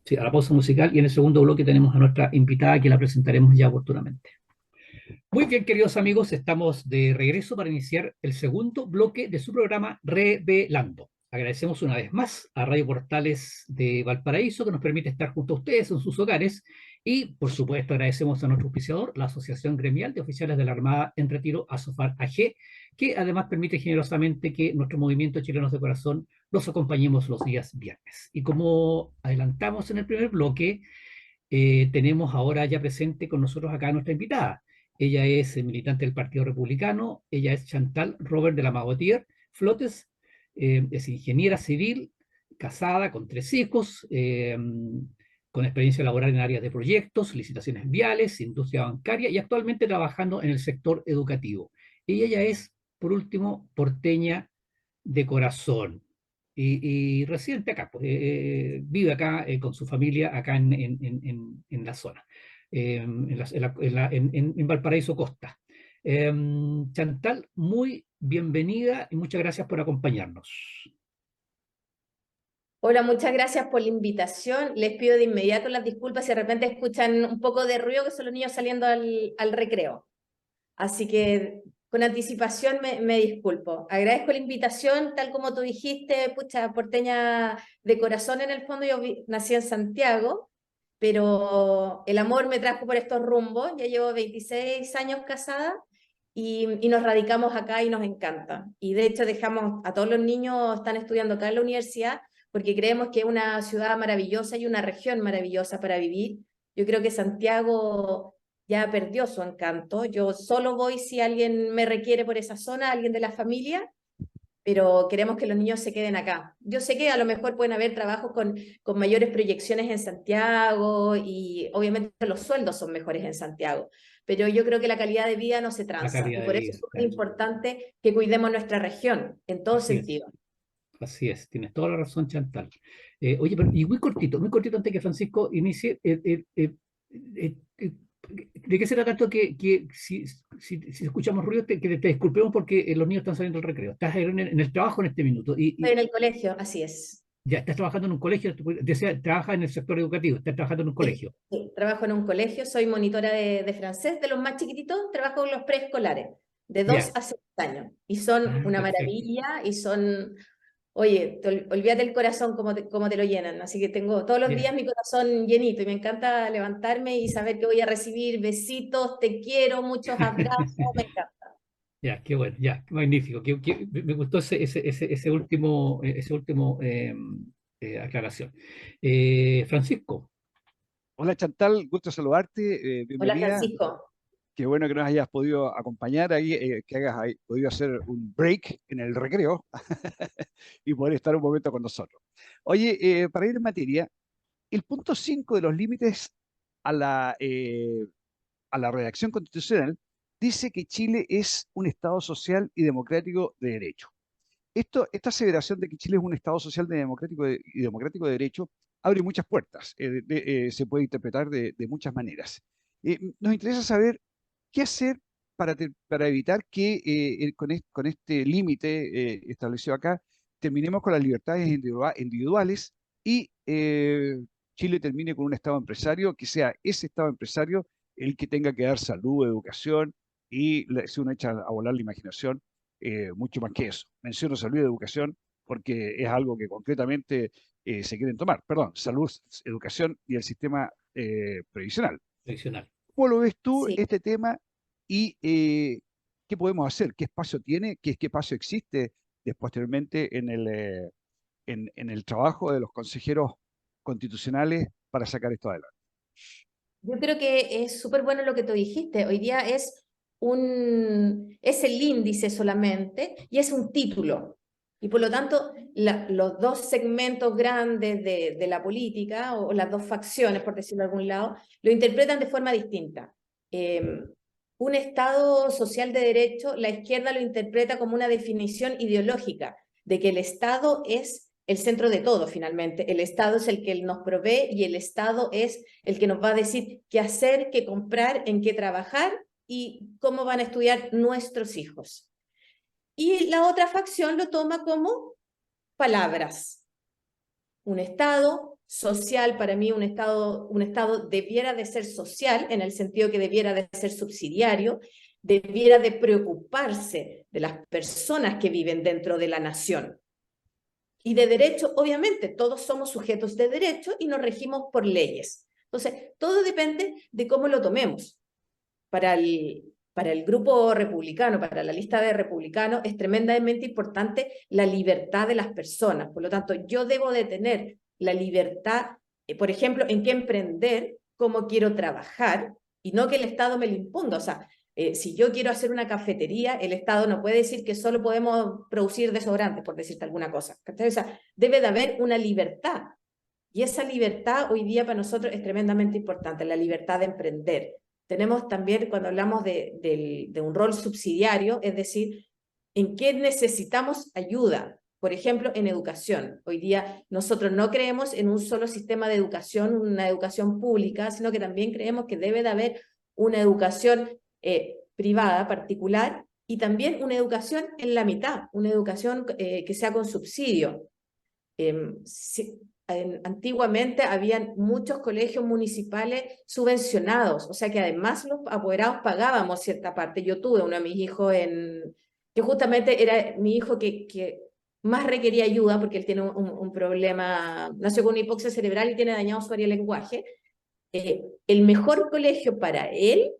Speaker 2: sí, a la pausa musical y en el segundo bloque tenemos a nuestra invitada que la presentaremos ya oportunamente. Muy bien, queridos amigos, estamos de regreso para iniciar el segundo bloque de su programa Revelando. Agradecemos una vez más a Radio Portales de Valparaíso que nos permite estar junto a ustedes en sus hogares y, por supuesto, agradecemos a nuestro auspiciador, la Asociación Gremial de Oficiales de la Armada en Retiro, ASOFAR AG, que además permite generosamente que nuestro movimiento Chilenos de Corazón los acompañemos los días viernes. Y como adelantamos en el primer bloque, tenemos ahora ya presente con nosotros acá a nuestra invitada. Ella es militante del Partido Republicano, ella es Chantal Robert de la Magotier Flotes, es ingeniera civil, casada con 3 hijos, con experiencia laboral en áreas de proyectos, licitaciones viales, industria bancaria y actualmente trabajando en el sector educativo. Y ella es, por último, porteña de corazón y residente acá, pues, vive acá con su familia acá en la zona en Valparaíso Costa. Chantal, muy bienvenida y muchas gracias por acompañarnos.
Speaker 4: Hola, muchas gracias por la invitación. Les pido de inmediato las disculpas si de repente escuchan un poco de ruido, que son los niños saliendo al recreo. Así que con anticipación me disculpo. Agradezco la invitación, tal como tú dijiste, pucha, porteña de corazón en el fondo. Yo nací en Santiago, pero el amor me trajo por estos rumbos. Ya llevo 26 años casada y nos radicamos acá y nos encanta. Y de hecho dejamos a todos los niños, están estudiando acá en la universidad, porque creemos que es una ciudad maravillosa y una región maravillosa para vivir. Yo creo que Santiago ya perdió su encanto. Yo solo voy si alguien me requiere por esa zona, alguien de la familia, pero queremos que los niños se queden acá. Yo sé que a lo mejor pueden haber trabajos con mayores proyecciones en Santiago y obviamente los sueldos son mejores en Santiago, pero yo creo que la calidad de vida no se
Speaker 2: La
Speaker 4: transa y
Speaker 2: calidad de
Speaker 4: por eso
Speaker 2: vida,
Speaker 4: es súper
Speaker 2: claro.
Speaker 4: importante que cuidemos nuestra región en todo
Speaker 2: Así es.
Speaker 4: sentido.
Speaker 2: Así es, tienes toda la razón, Chantal. Oye, pero, y muy cortito antes que Francisco inicie. ¿De qué se trata esto que si escuchamos ruido, que te disculpemos porque los niños están saliendo del recreo? Estás en el trabajo en este minuto
Speaker 4: Estoy en el colegio, así es.
Speaker 2: ya estás trabajando en un colegio, trabajas en el sector educativo, estás trabajando en un
Speaker 4: Sí,
Speaker 2: colegio.
Speaker 4: sí, trabajo en un colegio, soy monitora de francés de los más chiquititos, trabajo con los preescolares, de 2
Speaker 2: Ya.
Speaker 4: a 6 años, y son una
Speaker 2: Perfecto.
Speaker 4: maravilla, y son, oye, olvídate el corazón como te lo llenan, así que tengo todos los
Speaker 2: Ya.
Speaker 4: días mi corazón llenito, y me encanta levantarme y saber que voy a recibir besitos, te quiero, muchos abrazos, me encanta.
Speaker 2: Ya, qué bueno, ya, qué magnífico. Me gustó ese último aclaración. Francisco,
Speaker 3: Hola Chantal, gusto saludarte,
Speaker 4: Hola
Speaker 3: bienvenida.
Speaker 4: Francisco.
Speaker 3: Qué bueno que nos hayas podido acompañar ahí, que hayas podido hacer un break en el recreo y poder estar un momento con nosotros. Oye, para ir en materia, el punto 5 de los límites a a la redacción constitucional dice que Chile es un Estado social y democrático de derecho. Esta aseveración de que Chile es un Estado social y democrático de derecho abre muchas puertas, se puede interpretar de muchas maneras. Nos interesa saber qué hacer para evitar que con este límite establecido acá terminemos con las libertades individuales y Chile termine con un Estado empresario que sea ese Estado empresario el que tenga que dar salud, educación y si uno echa a volar la imaginación, mucho más que eso. Menciono salud y educación porque es algo que concretamente se quieren tomar. Perdón, salud, educación y el sistema previsional.
Speaker 2: tradicional.
Speaker 3: ¿Cómo lo ves tú
Speaker 4: Sí.
Speaker 3: este tema y qué podemos hacer? ¿Qué espacio tiene? ¿Qué espacio existe posteriormente en el trabajo de los consejeros constitucionales para sacar esto adelante?
Speaker 4: Yo creo que es súper bueno lo que tú dijiste. Hoy día es el índice solamente y es un título. Y por lo tanto, los dos segmentos grandes de la política, o las dos facciones, por decirlo de algún lado, lo interpretan de forma distinta. Un Estado social de derecho, la izquierda lo interpreta como una definición ideológica de que el Estado es el centro de todo, finalmente. El Estado es el que nos provee y el Estado es el que nos va a decir qué hacer, qué comprar, en qué trabajar y cómo van a estudiar nuestros hijos. Y la otra facción lo toma como palabras. Un Estado social, para mí un Estado debiera de ser social, en el sentido que debiera de ser subsidiario, debiera de preocuparse de las personas que viven dentro de la nación. Y de derecho, obviamente, todos somos sujetos de derecho y nos regimos por leyes. Entonces, todo depende de cómo lo tomemos. Para el grupo republicano, para la lista de republicanos, es tremendamente importante la libertad de las personas. Por lo tanto, yo debo de tener la libertad, por ejemplo, en qué emprender, cómo quiero trabajar, y no que el Estado me lo imponga. O sea, si yo quiero hacer una cafetería, el Estado no puede decir que solo podemos producir desodorantes, por decirte alguna cosa. O sea, debe de haber una libertad. Y esa libertad hoy día para nosotros es tremendamente importante, la libertad de emprender. Tenemos también, cuando hablamos de un rol subsidiario, es decir, en qué necesitamos ayuda. Por ejemplo, en educación. Hoy día nosotros no creemos en un solo sistema de educación, una educación pública, sino que también creemos que debe de haber una educación privada, particular, y también una educación en la mitad, una educación que sea con subsidio. Antiguamente habían muchos colegios municipales subvencionados, o sea que además los apoderados pagábamos cierta parte. Yo tuve uno de mis hijos que justamente era mi hijo que más requería ayuda porque él tiene un problema, nació con una hipoxia cerebral y tiene dañado su área de lenguaje, el mejor colegio para él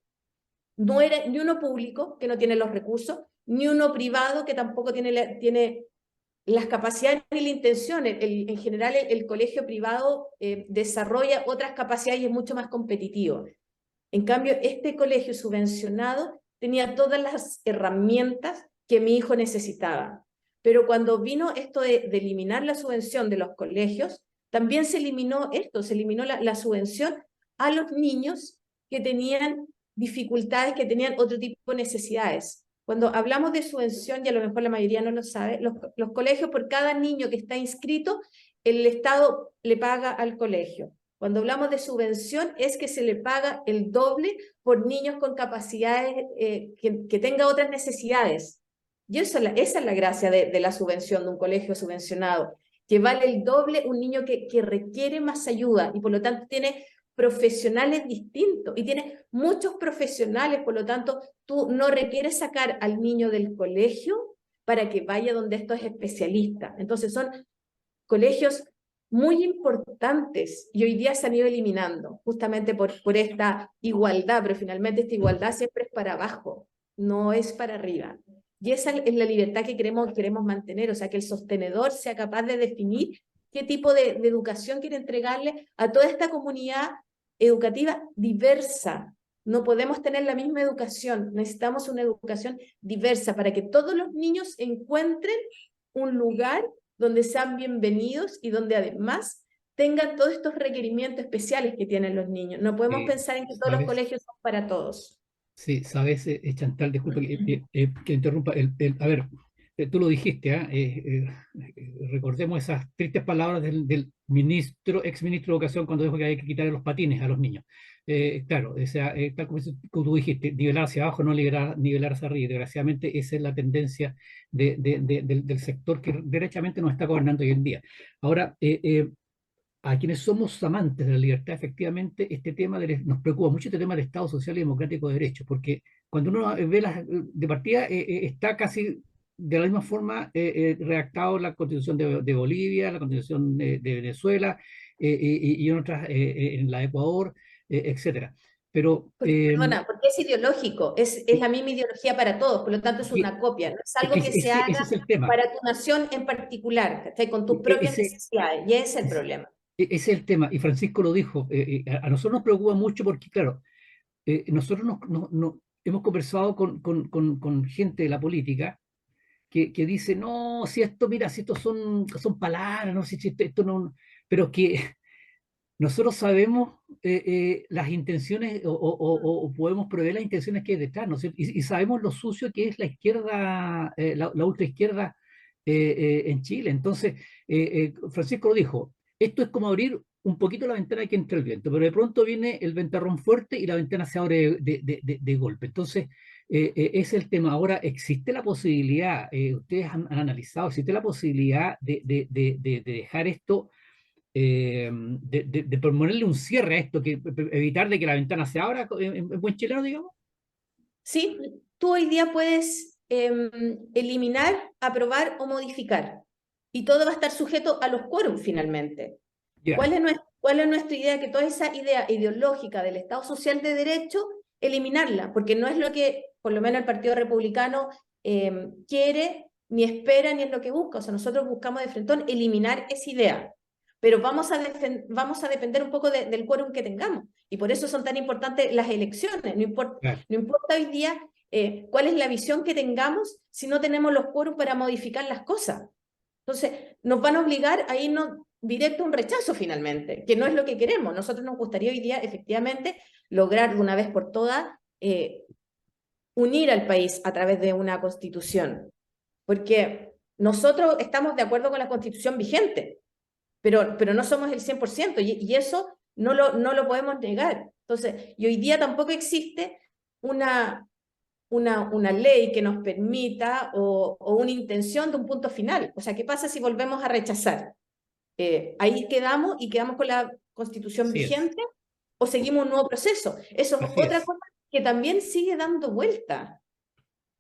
Speaker 4: no era ni uno público, que no tiene los recursos, ni uno privado, que tampoco tiene las capacidades ni la intención. En general, el colegio privado desarrolla otras capacidades y es mucho más competitivo. En cambio, este colegio subvencionado tenía todas las herramientas que mi hijo necesitaba. Pero cuando vino esto de eliminar la subvención de los colegios, también se eliminó esto, se eliminó la subvención a los niños que tenían dificultades, que tenían otro tipo de necesidades. Cuando hablamos de subvención, y a lo mejor la mayoría no lo sabe, los colegios, por cada niño que está inscrito, el Estado le paga al colegio. Cuando hablamos de subvención, es que se le paga el doble por niños con capacidades, que tenga otras necesidades. Y esa es la gracia de la subvención, de un colegio subvencionado, que vale el doble un niño que requiere más ayuda y por lo tanto tiene profesionales distintos y tiene muchos profesionales, por lo tanto tú no requieres sacar al niño del colegio para que vaya donde estos especialistas. Entonces son colegios muy importantes y hoy día se han ido eliminando justamente por esta igualdad, pero finalmente esta igualdad siempre es para abajo, no es para arriba. Y esa es la libertad que queremos mantener, o sea, que el sostenedor sea capaz de definir qué tipo de educación quiere entregarle a toda esta comunidad educativa diversa. No podemos tener la misma educación, necesitamos una educación diversa para que todos los niños encuentren un lugar donde sean bienvenidos y donde además tengan todos estos requerimientos especiales que tienen los niños. No podemos pensar en que todos los colegios son para todos.
Speaker 2: Sí, sabes, Chantal, disculpa que interrumpa. A ver, tú lo dijiste, recordemos esas tristes palabras del exministro de Educación cuando dijo que hay que quitarle los patines a los niños. Claro, o sea, tal como tú dijiste, nivelar hacia abajo, no nivelar hacia arriba. Desgraciadamente, esa es la tendencia del sector que derechamente nos está gobernando hoy en día. Ahora, a quienes somos amantes de la libertad, efectivamente, este tema nos preocupa mucho este tema del Estado Social y Democrático de Derecho, porque cuando uno ve de partida, está casi de la misma forma redactado la Constitución de Bolivia, la Constitución de Venezuela y en otras, en la de Ecuador, etcétera. Pero
Speaker 4: Perdona, porque es ideológico, es la misma ideología para todos, por lo tanto es una copia, no es algo que se haga
Speaker 2: ese es el tema.
Speaker 4: para tu nación en particular, ¿cachai? Con tus propias necesidades, y ese es el problema.
Speaker 2: Ese es el tema, y Francisco lo dijo, a nosotros nos preocupa mucho porque, claro, nosotros hemos conversado con gente de la política que dice, no, si esto, mira, si esto son palabras, no, si esto no, pero que nosotros sabemos las intenciones o podemos prever las intenciones que hay detrás, ¿no? Y sabemos lo sucio que es la izquierda, la ultraizquierda en Chile. Entonces, Francisco lo dijo, esto es como abrir un poquito la ventana que entra el viento, pero de pronto viene el ventarrón fuerte y la ventana se abre de golpe. Entonces, es el tema. Ahora, ¿existe la posibilidad, ustedes han analizado, existe la posibilidad de dejar esto, de ponerle un cierre a esto, que evitar de que la ventana se abra en buen chileno, digamos?
Speaker 4: Sí, tú hoy día puedes eliminar, aprobar o modificar, y todo va a estar sujeto a los quórum finalmente.
Speaker 2: Yeah.
Speaker 4: ¿Cuál es nuestra idea? Que toda esa idea ideológica del Estado Social de Derecho, eliminarla, porque no es lo que, por lo menos el Partido Republicano quiere, ni espera, ni es lo que busca. O sea, nosotros buscamos de frente eliminar esa idea, pero vamos a depender un poco del quórum que tengamos, y por eso son tan importantes las elecciones. No importa hoy día cuál es la visión que tengamos si no tenemos los quórum para modificar las cosas. Entonces, nos van a obligar a irnos directo a un rechazo finalmente, que no es lo que queremos. Nosotros nos gustaría hoy día, efectivamente, lograr de una vez por todas unir al país a través de una constitución, porque nosotros estamos de acuerdo con la constitución vigente, pero no somos el 100%, y eso no lo podemos negar. Entonces, y hoy día tampoco existe una ley que nos permita o una intención de un punto final. O sea, ¿qué pasa si volvemos a rechazar? Ahí quedamos y quedamos con la constitución vigente, o seguimos un nuevo proceso. Eso es otra cosa que también sigue dando vuelta.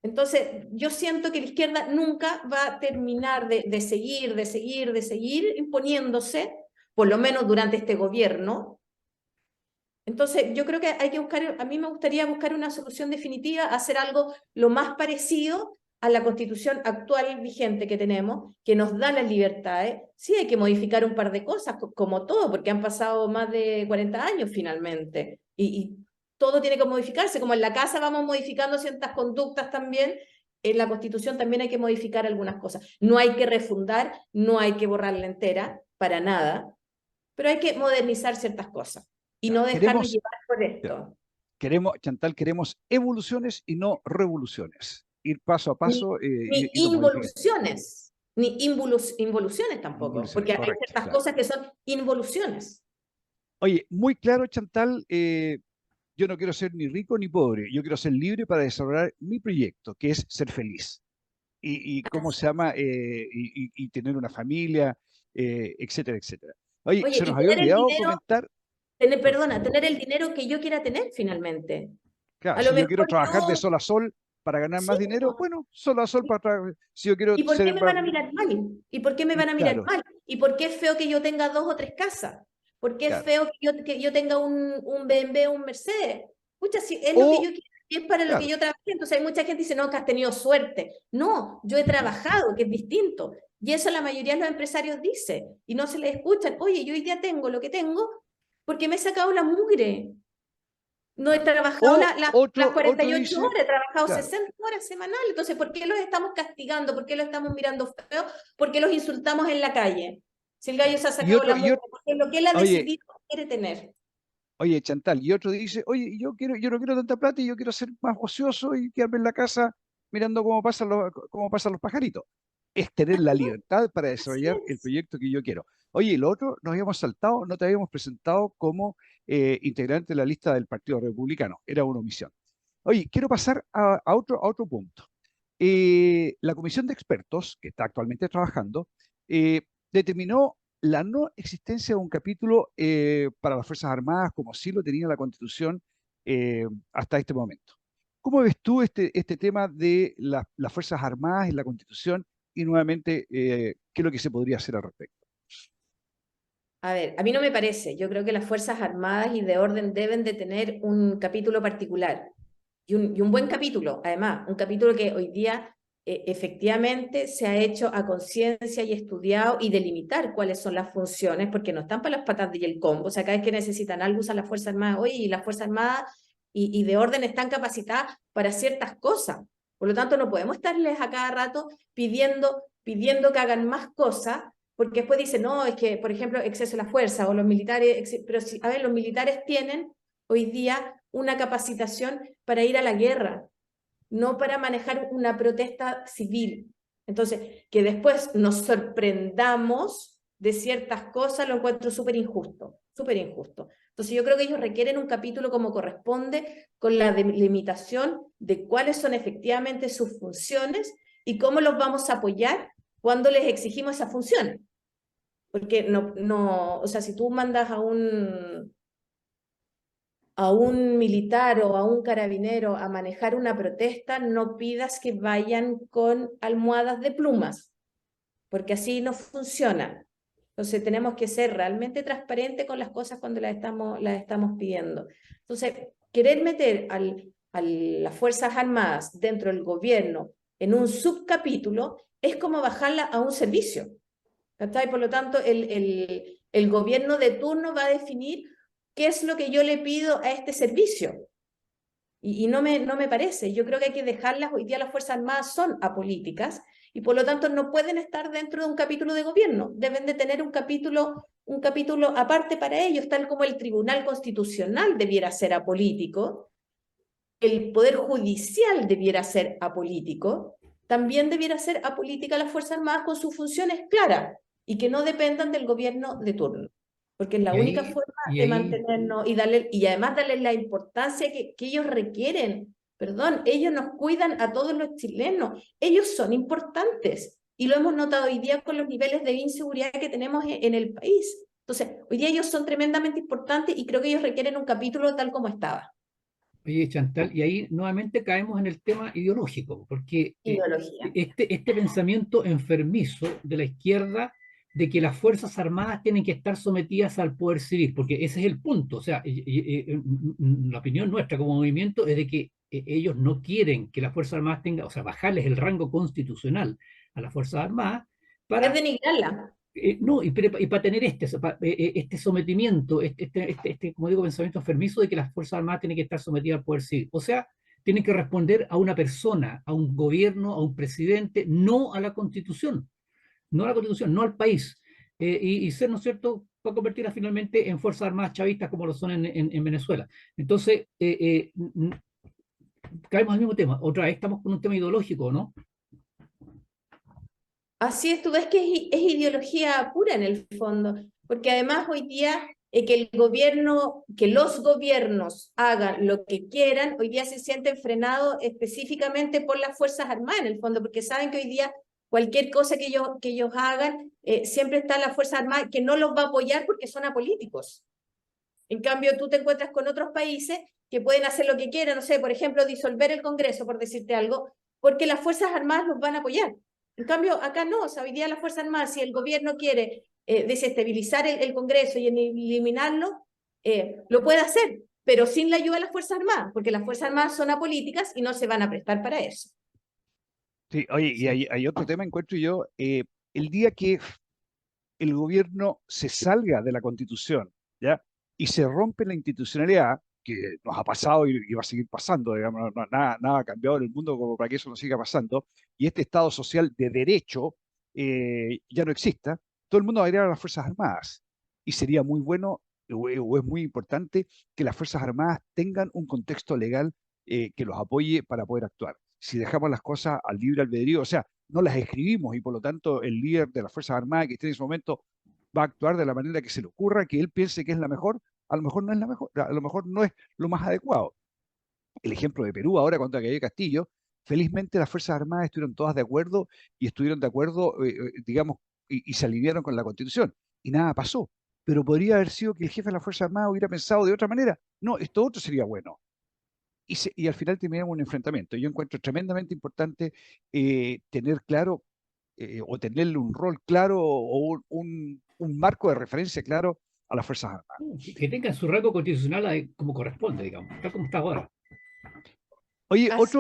Speaker 4: Entonces, yo siento que la izquierda nunca va a terminar de seguir imponiéndose, por lo menos durante este gobierno, Entonces, yo creo que hay que buscar, a mí me gustaría buscar una solución definitiva, hacer algo lo más parecido a la Constitución actual vigente que tenemos, que nos da las libertades. Sí, hay que modificar un par de cosas, como todo, porque han pasado más de 40 años finalmente, y todo tiene que modificarse, como en la casa vamos modificando ciertas conductas también, en la Constitución también hay que modificar algunas cosas. No hay que refundar, no hay que borrarla entera, para nada, pero hay que modernizar ciertas cosas y no dejarnos
Speaker 3: Queremos,
Speaker 4: llevar por esto.
Speaker 3: Chantal, queremos evoluciones y no revoluciones. Ir paso a
Speaker 4: Ni,
Speaker 3: paso
Speaker 4: ni
Speaker 3: y no modificar.
Speaker 4: involuciones, ni involuciones tampoco,
Speaker 3: Involuciones,
Speaker 4: porque hay
Speaker 3: correcto,
Speaker 4: ciertas
Speaker 3: claro.
Speaker 4: cosas que son involuciones.
Speaker 3: Oye, muy claro, Chantal, yo no quiero ser ni rico ni pobre, yo quiero ser libre para desarrollar mi proyecto, que es ser feliz. Y cómo se llama, y tener una familia, etcétera, etcétera. Oye,
Speaker 4: Oye,
Speaker 3: se
Speaker 4: y
Speaker 3: nos había
Speaker 4: tener el
Speaker 3: olvidado
Speaker 4: dinero,
Speaker 3: comentar,
Speaker 4: perdona, tener el dinero que yo quiera tener finalmente.
Speaker 3: claro,
Speaker 4: A lo
Speaker 3: si yo quiero
Speaker 4: mejor
Speaker 3: trabajar de
Speaker 4: yo,
Speaker 3: sol a sol para ganar
Speaker 4: sí,
Speaker 3: más dinero,
Speaker 4: po.
Speaker 3: bueno, sol a sol para si yo quiero
Speaker 4: ¿Y por
Speaker 3: ser,
Speaker 4: qué me van a mirar mal? ¿Y por qué me van a mirar
Speaker 3: claro,
Speaker 4: mal? ¿Y por qué es feo que yo tenga 2 o 3 casas? ¿Por qué es
Speaker 3: claro.
Speaker 4: feo que yo tenga un BMW o un Mercedes? Pucha, si es lo que
Speaker 3: O,
Speaker 4: yo quiero y es para lo que
Speaker 3: claro,
Speaker 4: yo trabajé. Entonces hay mucha gente que dice, no, que has tenido suerte. No, yo he trabajado, que es distinto. Y eso la mayoría de los empresarios dice y no se les escuchan. Oye, yo hoy día tengo lo que tengo porque me he sacado la mugre. No he
Speaker 3: claro.
Speaker 4: trabajado
Speaker 3: O
Speaker 4: las
Speaker 3: otro
Speaker 4: 48
Speaker 3: dice,
Speaker 4: horas, he trabajado
Speaker 3: claro,
Speaker 4: 60 horas semanales. Entonces, ¿por qué los estamos castigando? ¿Por qué los estamos mirando feo? ¿Por qué los insultamos en la calle? Si el gallo
Speaker 3: claro.
Speaker 4: se ha sacado la mugre, porque es lo que él ha
Speaker 3: Oye,
Speaker 4: decidido quiere tener.
Speaker 3: oye, Chantal, y otro dice, oye, yo no quiero tanta plata y yo quiero ser más ocioso y quedarme en la casa mirando cómo pasan los pajaritos. Es tener la libertad para
Speaker 4: Así
Speaker 3: desarrollar el
Speaker 4: es.
Speaker 3: proyecto que yo quiero. Oye, y lo otro, nos habíamos saltado, no te habíamos presentado como integrante de la lista del Partido Republicano, era una omisión. Oye, quiero pasar a otro punto. La comisión de expertos, que está actualmente trabajando, determinó la no existencia de un capítulo para las Fuerzas Armadas, como sí lo tenía la Constitución hasta este momento. ¿Cómo ves tú este tema de las Fuerzas Armadas en la Constitución y nuevamente qué es lo que se podría hacer al respecto?
Speaker 4: A ver, a mí no me parece. Yo creo que las Fuerzas Armadas y de orden deben de tener un capítulo particular. Y un buen capítulo, además, un capítulo que hoy día efectivamente se ha hecho a conciencia y estudiado y delimitar cuáles son las funciones, porque no están para las patas y el combo. O sea, cada vez que necesitan algo usan las Fuerzas Armadas. Oye, y las Fuerzas Armadas y de orden están capacitadas para ciertas cosas. Por lo tanto, no podemos estarles a cada rato pidiendo que hagan más cosas, porque después dicen, no, es que, por ejemplo, exceso de la fuerza o los militares, pero si, a ver, los militares tienen hoy día una capacitación para ir a la guerra, no para manejar una protesta civil. Entonces, que después nos sorprendamos de ciertas cosas, lo encuentro súper injusto, súper injusto. Entonces, yo creo que ellos requieren un capítulo como corresponde, con la delimitación de cuáles son efectivamente sus funciones y cómo los vamos a apoyar cuando les exigimos esas funciones. Porque o sea, si tú mandas a un militar o a un carabinero a manejar una protesta, no pidas que vayan con almohadas de plumas, porque así no funciona. Entonces tenemos que ser realmente transparentes con las cosas cuando las estamos pidiendo. Entonces, querer meter a las Fuerzas Armadas dentro del gobierno en un subcapítulo es como bajarla a un servicio. ¿Cachai? Por lo tanto, el gobierno de turno va a definir qué es lo que yo le pido a este servicio. Y no me parece. Yo creo que hay que dejarlas. Hoy día las Fuerzas Armadas son apolíticas y por lo tanto no pueden estar dentro de un capítulo de gobierno. Deben de tener un capítulo aparte para ellos, tal como el Tribunal Constitucional debiera ser apolítico, el Poder Judicial debiera ser apolítico, también debiera ser apolítica las Fuerzas Armadas con sus funciones claras y que no dependan del gobierno de turno, porque es la
Speaker 2: Y
Speaker 4: única
Speaker 2: ahí,
Speaker 4: forma
Speaker 2: y
Speaker 4: de
Speaker 2: ahí
Speaker 4: mantenernos y además darles la importancia que ellos requieren. Perdón, ellos nos cuidan a todos los chilenos, ellos son importantes y lo hemos notado hoy día con los niveles de inseguridad que tenemos en el país. Entonces, hoy día ellos son tremendamente importantes y creo que ellos requieren un capítulo tal como estaba.
Speaker 2: Oye, Chantal, y ahí nuevamente caemos en el tema ideológico, porque
Speaker 4: Ideología.
Speaker 2: este pensamiento enfermizo de la izquierda de que las Fuerzas Armadas tienen que estar sometidas al poder civil, porque ese es el punto. O sea, la opinión nuestra como movimiento es de que ellos no quieren que las Fuerzas Armadas tengan, o sea, bajarles el rango constitucional a las Fuerzas Armadas
Speaker 4: Es
Speaker 2: para
Speaker 4: denigrarla.
Speaker 2: no, y para tener este sometimiento, como digo, pensamiento enfermizo de que las Fuerzas Armadas tienen que estar sometidas al poder civil. O sea, tienen que responder a una persona, a un gobierno, a un presidente, no a la Constitución, no a la Constitución, no al país. Y ser, ¿no es cierto?, va a convertirlas finalmente en Fuerzas Armadas chavistas como lo son en Venezuela. Entonces, caemos al mismo tema. Otra vez estamos con un tema ideológico, ¿no?
Speaker 4: Así es, tú ves que es ideología pura en el fondo, porque además hoy día que el gobierno, que los gobiernos hagan lo que quieran, hoy día se sienten frenados específicamente por las Fuerzas Armadas en el fondo, porque saben que hoy día cualquier cosa que ellos hagan, siempre está la Fuerza Armada que no los va a apoyar porque son apolíticos. En cambio, tú te encuentras con otros países que pueden hacer lo que quieran, no sé, por ejemplo, disolver el Congreso, por decirte algo, porque las Fuerzas Armadas los van a apoyar. En cambio, acá no, o sea, hoy día las Fuerzas Armadas, si el gobierno quiere desestabilizar el Congreso y eliminarlo, lo puede hacer, pero sin la ayuda de las Fuerzas Armadas, porque las Fuerzas Armadas son apolíticas y no se van a prestar para eso.
Speaker 3: Sí, oye, y hay otro tema, encuentro yo, el día que el gobierno se salga de la Constitución, ¿ya? Y se rompe la institucionalidad, que nos ha pasado y va a seguir pasando, digamos, nada ha cambiado en el mundo como para que eso no siga pasando, y este Estado social de derecho ya no exista, todo el mundo va a ir a las Fuerzas Armadas. Y sería muy bueno, o es muy importante, que las Fuerzas Armadas tengan un contexto legal que los apoye para poder actuar. Si dejamos las cosas al libre albedrío, o sea, no las escribimos y por lo tanto el líder de las Fuerzas Armadas que esté en ese momento va a actuar de la manera que se le ocurra, que él piense que es la mejor, a lo mejor no es la mejor, a lo mejor no es lo más adecuado. El ejemplo de Perú ahora contra Cayo Castillo, felizmente las Fuerzas Armadas estuvieron todas de acuerdo y estuvieron de acuerdo, digamos, y se alinearon con la Constitución y nada pasó. Pero podría haber sido que el jefe de las Fuerzas Armadas hubiera pensado de otra manera. No, esto otro sería bueno. Y al final terminamos un enfrentamiento. Yo encuentro tremendamente importante tener claro o tenerle un rol claro o un marco de referencia claro a las Fuerzas Armadas.
Speaker 2: Que tengan su rango constitucional como corresponde, digamos, tal como está ahora.
Speaker 3: Oye,
Speaker 4: Así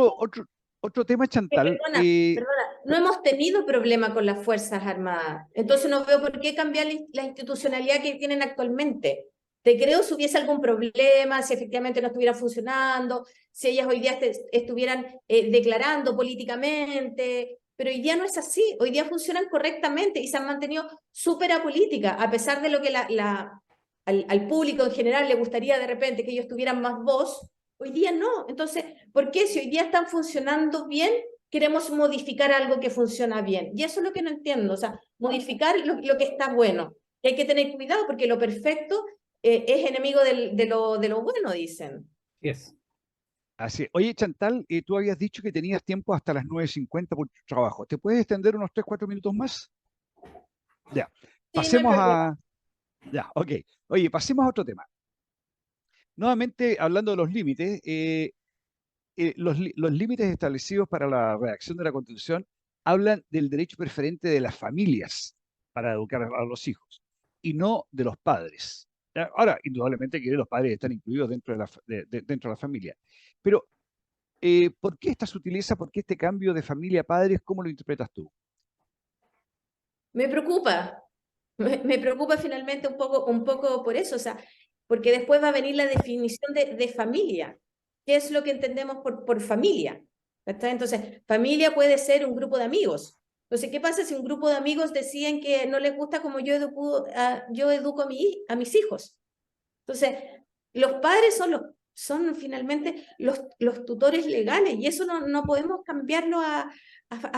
Speaker 3: otro tema, Chantal.
Speaker 4: perdona, no hemos tenido problema con las Fuerzas Armadas, entonces no veo por qué cambiar la institucionalidad que tienen actualmente. Te creo si hubiese algún problema, si efectivamente no estuviera funcionando, si ellas hoy día estuvieran declarando políticamente, pero hoy día no es así, hoy día funcionan correctamente y se han mantenido súper apolíticas, a pesar de lo que al público en general le gustaría de repente que ellos tuvieran más voz, hoy día no. Entonces, ¿por qué si hoy día están funcionando bien, queremos modificar algo que funciona bien? Y eso es lo que no entiendo, o sea, modificar lo que está bueno. Y hay que tener cuidado porque lo perfecto es enemigo de lo bueno, dicen.
Speaker 2: Yes.
Speaker 3: Así. Oye, Chantal, tú habías dicho que tenías tiempo hasta las 9:50 por tu trabajo. ¿Te puedes extender unos 3, 4 minutos más? Ya.
Speaker 4: Sí, no hay
Speaker 3: Pasemos
Speaker 4: problema.
Speaker 3: a... Ya, ok. Oye, pasemos a otro tema. Nuevamente, hablando de los límites, los límites establecidos para la redacción de la Constitución hablan del derecho preferente de las familias para educar a los hijos y no de los padres. ¿Ya? Ahora, indudablemente que los padres están incluidos dentro dentro de la familia. Pero, ¿por qué esta sutileza? ¿Por qué este cambio de familia a padres? ¿Cómo lo interpretas tú?
Speaker 4: Me preocupa, me preocupa finalmente un poco por eso, o sea, porque después va a venir la definición de familia. ¿Qué es lo que entendemos por familia? ¿Está? Entonces, familia puede ser un grupo de amigos. Entonces, ¿qué pasa si un grupo de amigos deciden que no les gusta como yo educo a mis hijos? Entonces, los padres son finalmente los tutores legales y eso no podemos cambiarlo a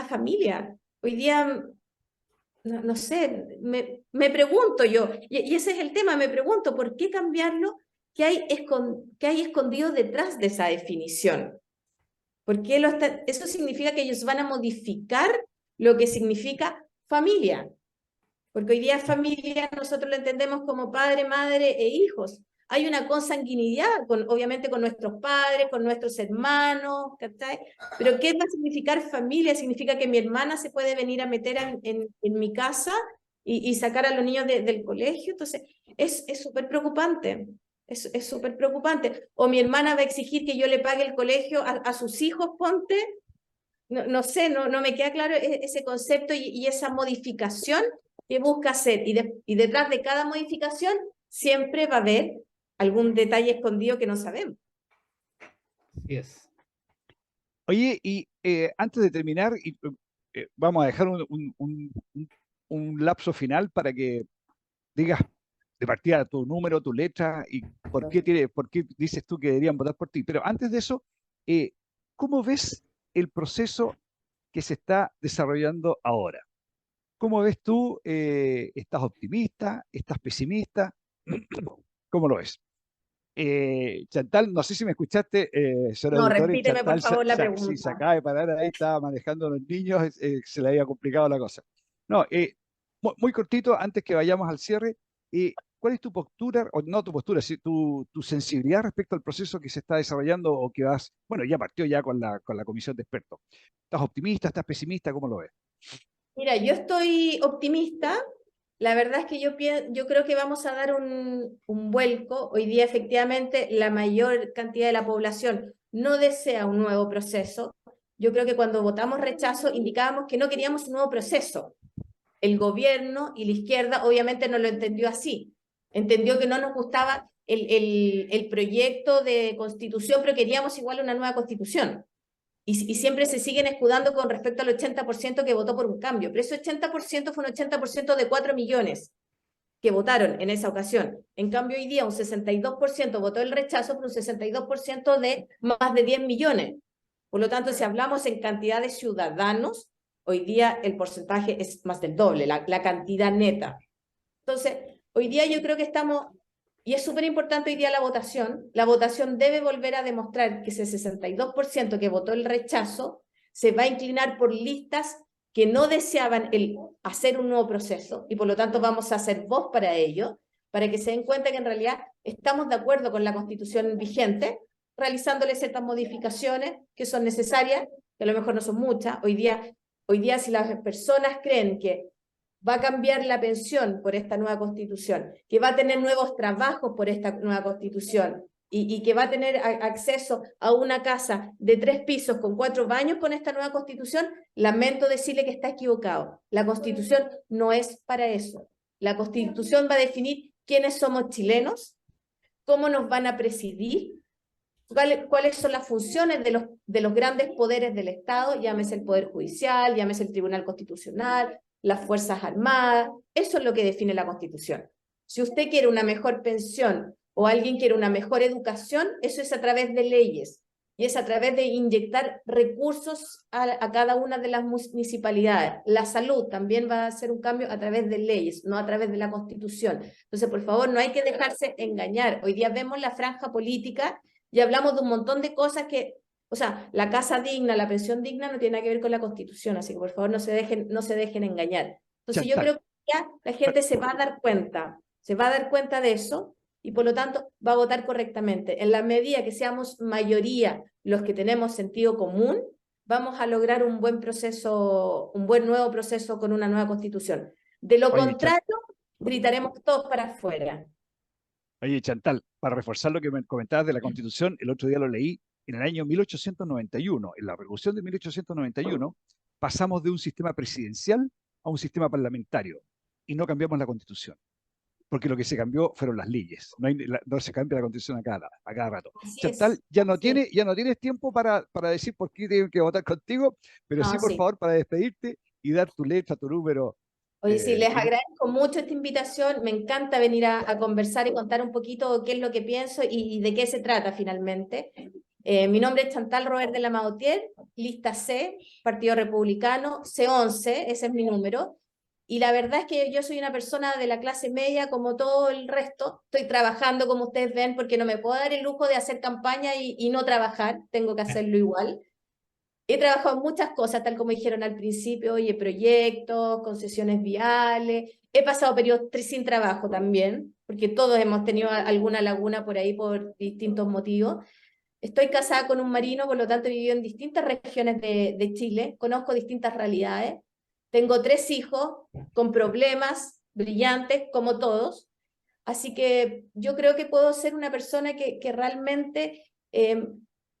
Speaker 4: familia. Hoy día no sé, me pregunto yo, y ese es el tema, me pregunto, ¿por qué cambiarlo? ¿Qué hay escondido detrás de esa definición? ¿Por qué eso significa que ellos van a modificar lo que significa familia? Porque hoy día familia nosotros lo entendemos como padre, madre e hijos. Hay una consanguinidad, obviamente con nuestros padres, con nuestros hermanos, ¿cachai? Pero ¿qué va a significar familia? Significa que mi hermana se puede venir a meter en mi casa y sacar a los niños del colegio. Entonces, es súper preocupante. Es súper preocupante. O mi hermana va a exigir que yo le pague el colegio a sus hijos, ponte. No sé, no me queda claro ese concepto y esa modificación que busca hacer. Y detrás de cada modificación siempre va a haber algún detalle escondido que no sabemos.
Speaker 2: Así es.
Speaker 3: Oye, y antes de terminar, vamos a dejar un lapso final para que digas de partida tu número, tu letra y por qué dices tú que deberían votar por ti. Pero antes de eso, ¿cómo ves el proceso que se está desarrollando ahora? ¿Cómo ves tú? ¿Estás optimista? ¿Estás pesimista? ¿Cómo lo ves? Chantal, no sé si me escuchaste, señora
Speaker 4: No,
Speaker 3: auditora, y
Speaker 4: repíteme por
Speaker 3: Chantal
Speaker 4: favor la
Speaker 3: sí, se
Speaker 4: pregunta.
Speaker 3: acaba de parar ahí, estaba manejando a los niños, se le había complicado la cosa. No, muy cortito, antes que vayamos al cierre, ¿cuál es tu postura, o no tu postura, si tu sensibilidad respecto al proceso que se está desarrollando o que vas, bueno, ya partió ya con la comisión de expertos? ¿Estás optimista, estás pesimista? ¿Cómo lo ves?
Speaker 4: Mira, yo estoy optimista. La verdad es que yo creo que vamos a dar un vuelco. Hoy día, efectivamente, la mayor cantidad de la población no desea un nuevo proceso. Yo creo que cuando votamos rechazo indicábamos que no queríamos un nuevo proceso. El gobierno y la izquierda obviamente no lo entendió así. Entendió que no nos gustaba el proyecto de constitución, pero queríamos igual una nueva constitución. Y siempre se siguen escudando con respecto al 80% que votó por un cambio. Pero ese 80% fue un 80% de 4 millones que votaron en esa ocasión. En cambio, hoy día un 62% votó el rechazo, pero un 62% de más de 10 millones. Por lo tanto, si hablamos en cantidad de ciudadanos, hoy día el porcentaje es más del doble, la cantidad neta. Entonces, hoy día yo creo que estamos, y es súper importante hoy día la votación debe volver a demostrar que ese 62% que votó el rechazo se va a inclinar por listas que no deseaban hacer un nuevo proceso, y por lo tanto vamos a hacer voz para ello, para que se den cuenta que en realidad estamos de acuerdo con la Constitución vigente, realizándole ciertas modificaciones que son necesarias, que a lo mejor no son muchas. Hoy día si las personas creen que va a cambiar la pensión por esta nueva constitución, que va a tener nuevos trabajos por esta nueva constitución y que va a tener acceso a una casa de 3 pisos con 4 baños con esta nueva constitución, lamento decirle que está equivocado. La constitución no es para eso. La constitución va a definir quiénes somos chilenos, cómo nos van a presidir, cuáles son las funciones de los grandes poderes del Estado, llámese el Poder Judicial, llámese el Tribunal Constitucional, las Fuerzas Armadas. Eso es lo que define la Constitución. Si usted quiere una mejor pensión o alguien quiere una mejor educación, eso es a través de leyes y es a través de inyectar recursos a cada una de las municipalidades. La salud también va a hacer un cambio a través de leyes, no a través de la Constitución. Entonces, por favor, no hay que dejarse engañar. Hoy día vemos la franja política y hablamos de un montón de cosas que, o sea, la casa digna, la pensión digna no tiene nada que ver con la Constitución, así que por favor no se dejen engañar. Entonces yo
Speaker 3: Chantal,
Speaker 4: creo que ya la gente se va a dar cuenta de eso y por lo tanto va a votar correctamente. En la medida que seamos mayoría los que tenemos sentido común, vamos a lograr un buen proceso, un buen nuevo proceso con una nueva Constitución. De lo
Speaker 3: oye,
Speaker 4: contrario, gritaremos todos para afuera.
Speaker 3: Oye, Chantal, para reforzar lo que me comentabas de la Constitución, el otro día lo leí, en el año 1891, en la Revolución de 1891, pasamos de un sistema presidencial a un sistema parlamentario y no cambiamos la Constitución, porque lo que se cambió fueron las leyes, no se cambia la Constitución a cada rato.
Speaker 4: Así
Speaker 3: Chantal,
Speaker 4: es, así es.
Speaker 3: ya no tienes tiempo para decir por qué tienen que votar contigo, pero sí,
Speaker 4: No,
Speaker 3: por
Speaker 4: sí.
Speaker 3: favor, para despedirte y dar tu letra, tu número.
Speaker 4: Oye, sí, les
Speaker 3: Y
Speaker 4: agradezco mucho esta invitación. Me encanta venir a conversar y contar un poquito qué es lo que pienso y de qué se trata finalmente. Mi nombre es Chantal Robert de la Maotier, lista C, Partido Republicano, C11, ese es mi número. Y la verdad es que yo soy una persona de la clase media como todo el resto. Estoy trabajando, como ustedes ven, porque no me puedo dar el lujo de hacer campaña y no trabajar. Tengo que hacerlo igual. He trabajado en muchas cosas, tal como dijeron al principio, oye, proyectos, concesiones viales. He pasado periodos sin trabajo también, porque todos hemos tenido alguna laguna por ahí por distintos motivos. Estoy casada con un marino, por lo tanto he vivido en distintas regiones de Chile, conozco distintas realidades. Tengo 3 hijos con problemas brillantes, como todos. Así que yo creo que puedo ser una persona que realmente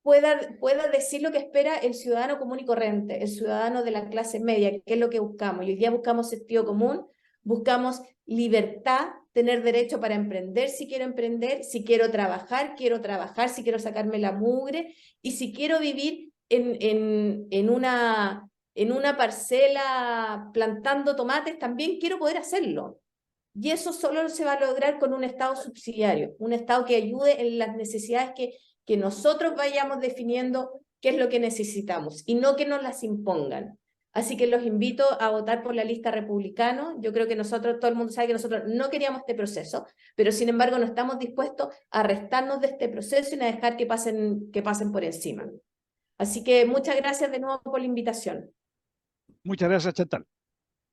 Speaker 4: pueda decir lo que espera el ciudadano común y corriente, el ciudadano de la clase media, que es lo que buscamos. Y hoy día buscamos sentido común, buscamos libertad, tener derecho para emprender si quiero trabajar, si quiero sacarme la mugre, y si quiero vivir en una parcela plantando tomates, también quiero poder hacerlo. Y eso solo se va a lograr con un Estado subsidiario, un Estado que ayude en las necesidades que nosotros vayamos definiendo qué es lo que necesitamos, y no que nos las impongan. Así que los invito a votar por la lista republicana. Yo creo que nosotros, todo el mundo sabe que nosotros no queríamos este proceso, pero sin embargo no estamos dispuestos a restarnos de este proceso y a dejar que pasen por encima. Así que muchas gracias de nuevo por la invitación.
Speaker 3: Muchas gracias, Chantal.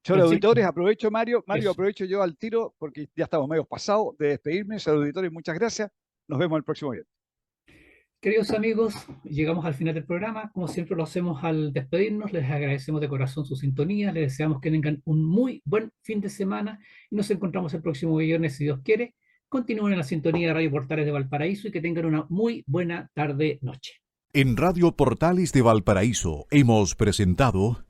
Speaker 3: Señores auditores, aprovecho, Mario, aprovecho yo al tiro, porque ya estamos medio pasados de despedirme. Señores auditores, muchas gracias. Nos vemos el próximo viernes.
Speaker 2: Queridos amigos, llegamos al final del programa. Como siempre lo hacemos al despedirnos, les agradecemos de corazón su sintonía, les deseamos que tengan un muy buen fin de semana y nos encontramos el próximo viernes, si Dios quiere. Continúen en la sintonía de Radio Portales de Valparaíso y que tengan una muy buena tarde-noche.
Speaker 1: En Radio Portales de Valparaíso hemos presentado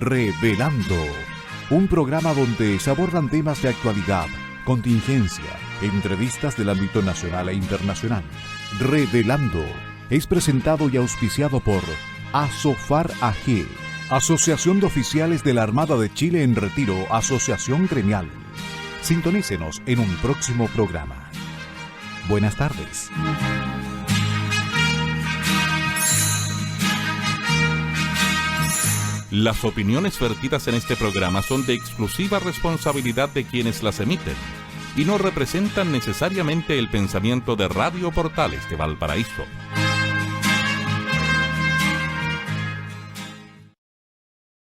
Speaker 1: Revelando, un programa donde se abordan temas de actualidad, contingencia, entrevistas del ámbito nacional e internacional. Revelando es presentado y auspiciado por Asofar AG, Asociación de Oficiales de la Armada de Chile en Retiro, Asociación Gremial. Sintonícenos en un próximo programa. Buenas tardes.
Speaker 5: Las opiniones vertidas en este programa son de exclusiva responsabilidad de quienes las emiten y no representan necesariamente el pensamiento de Radio Portales de Valparaíso.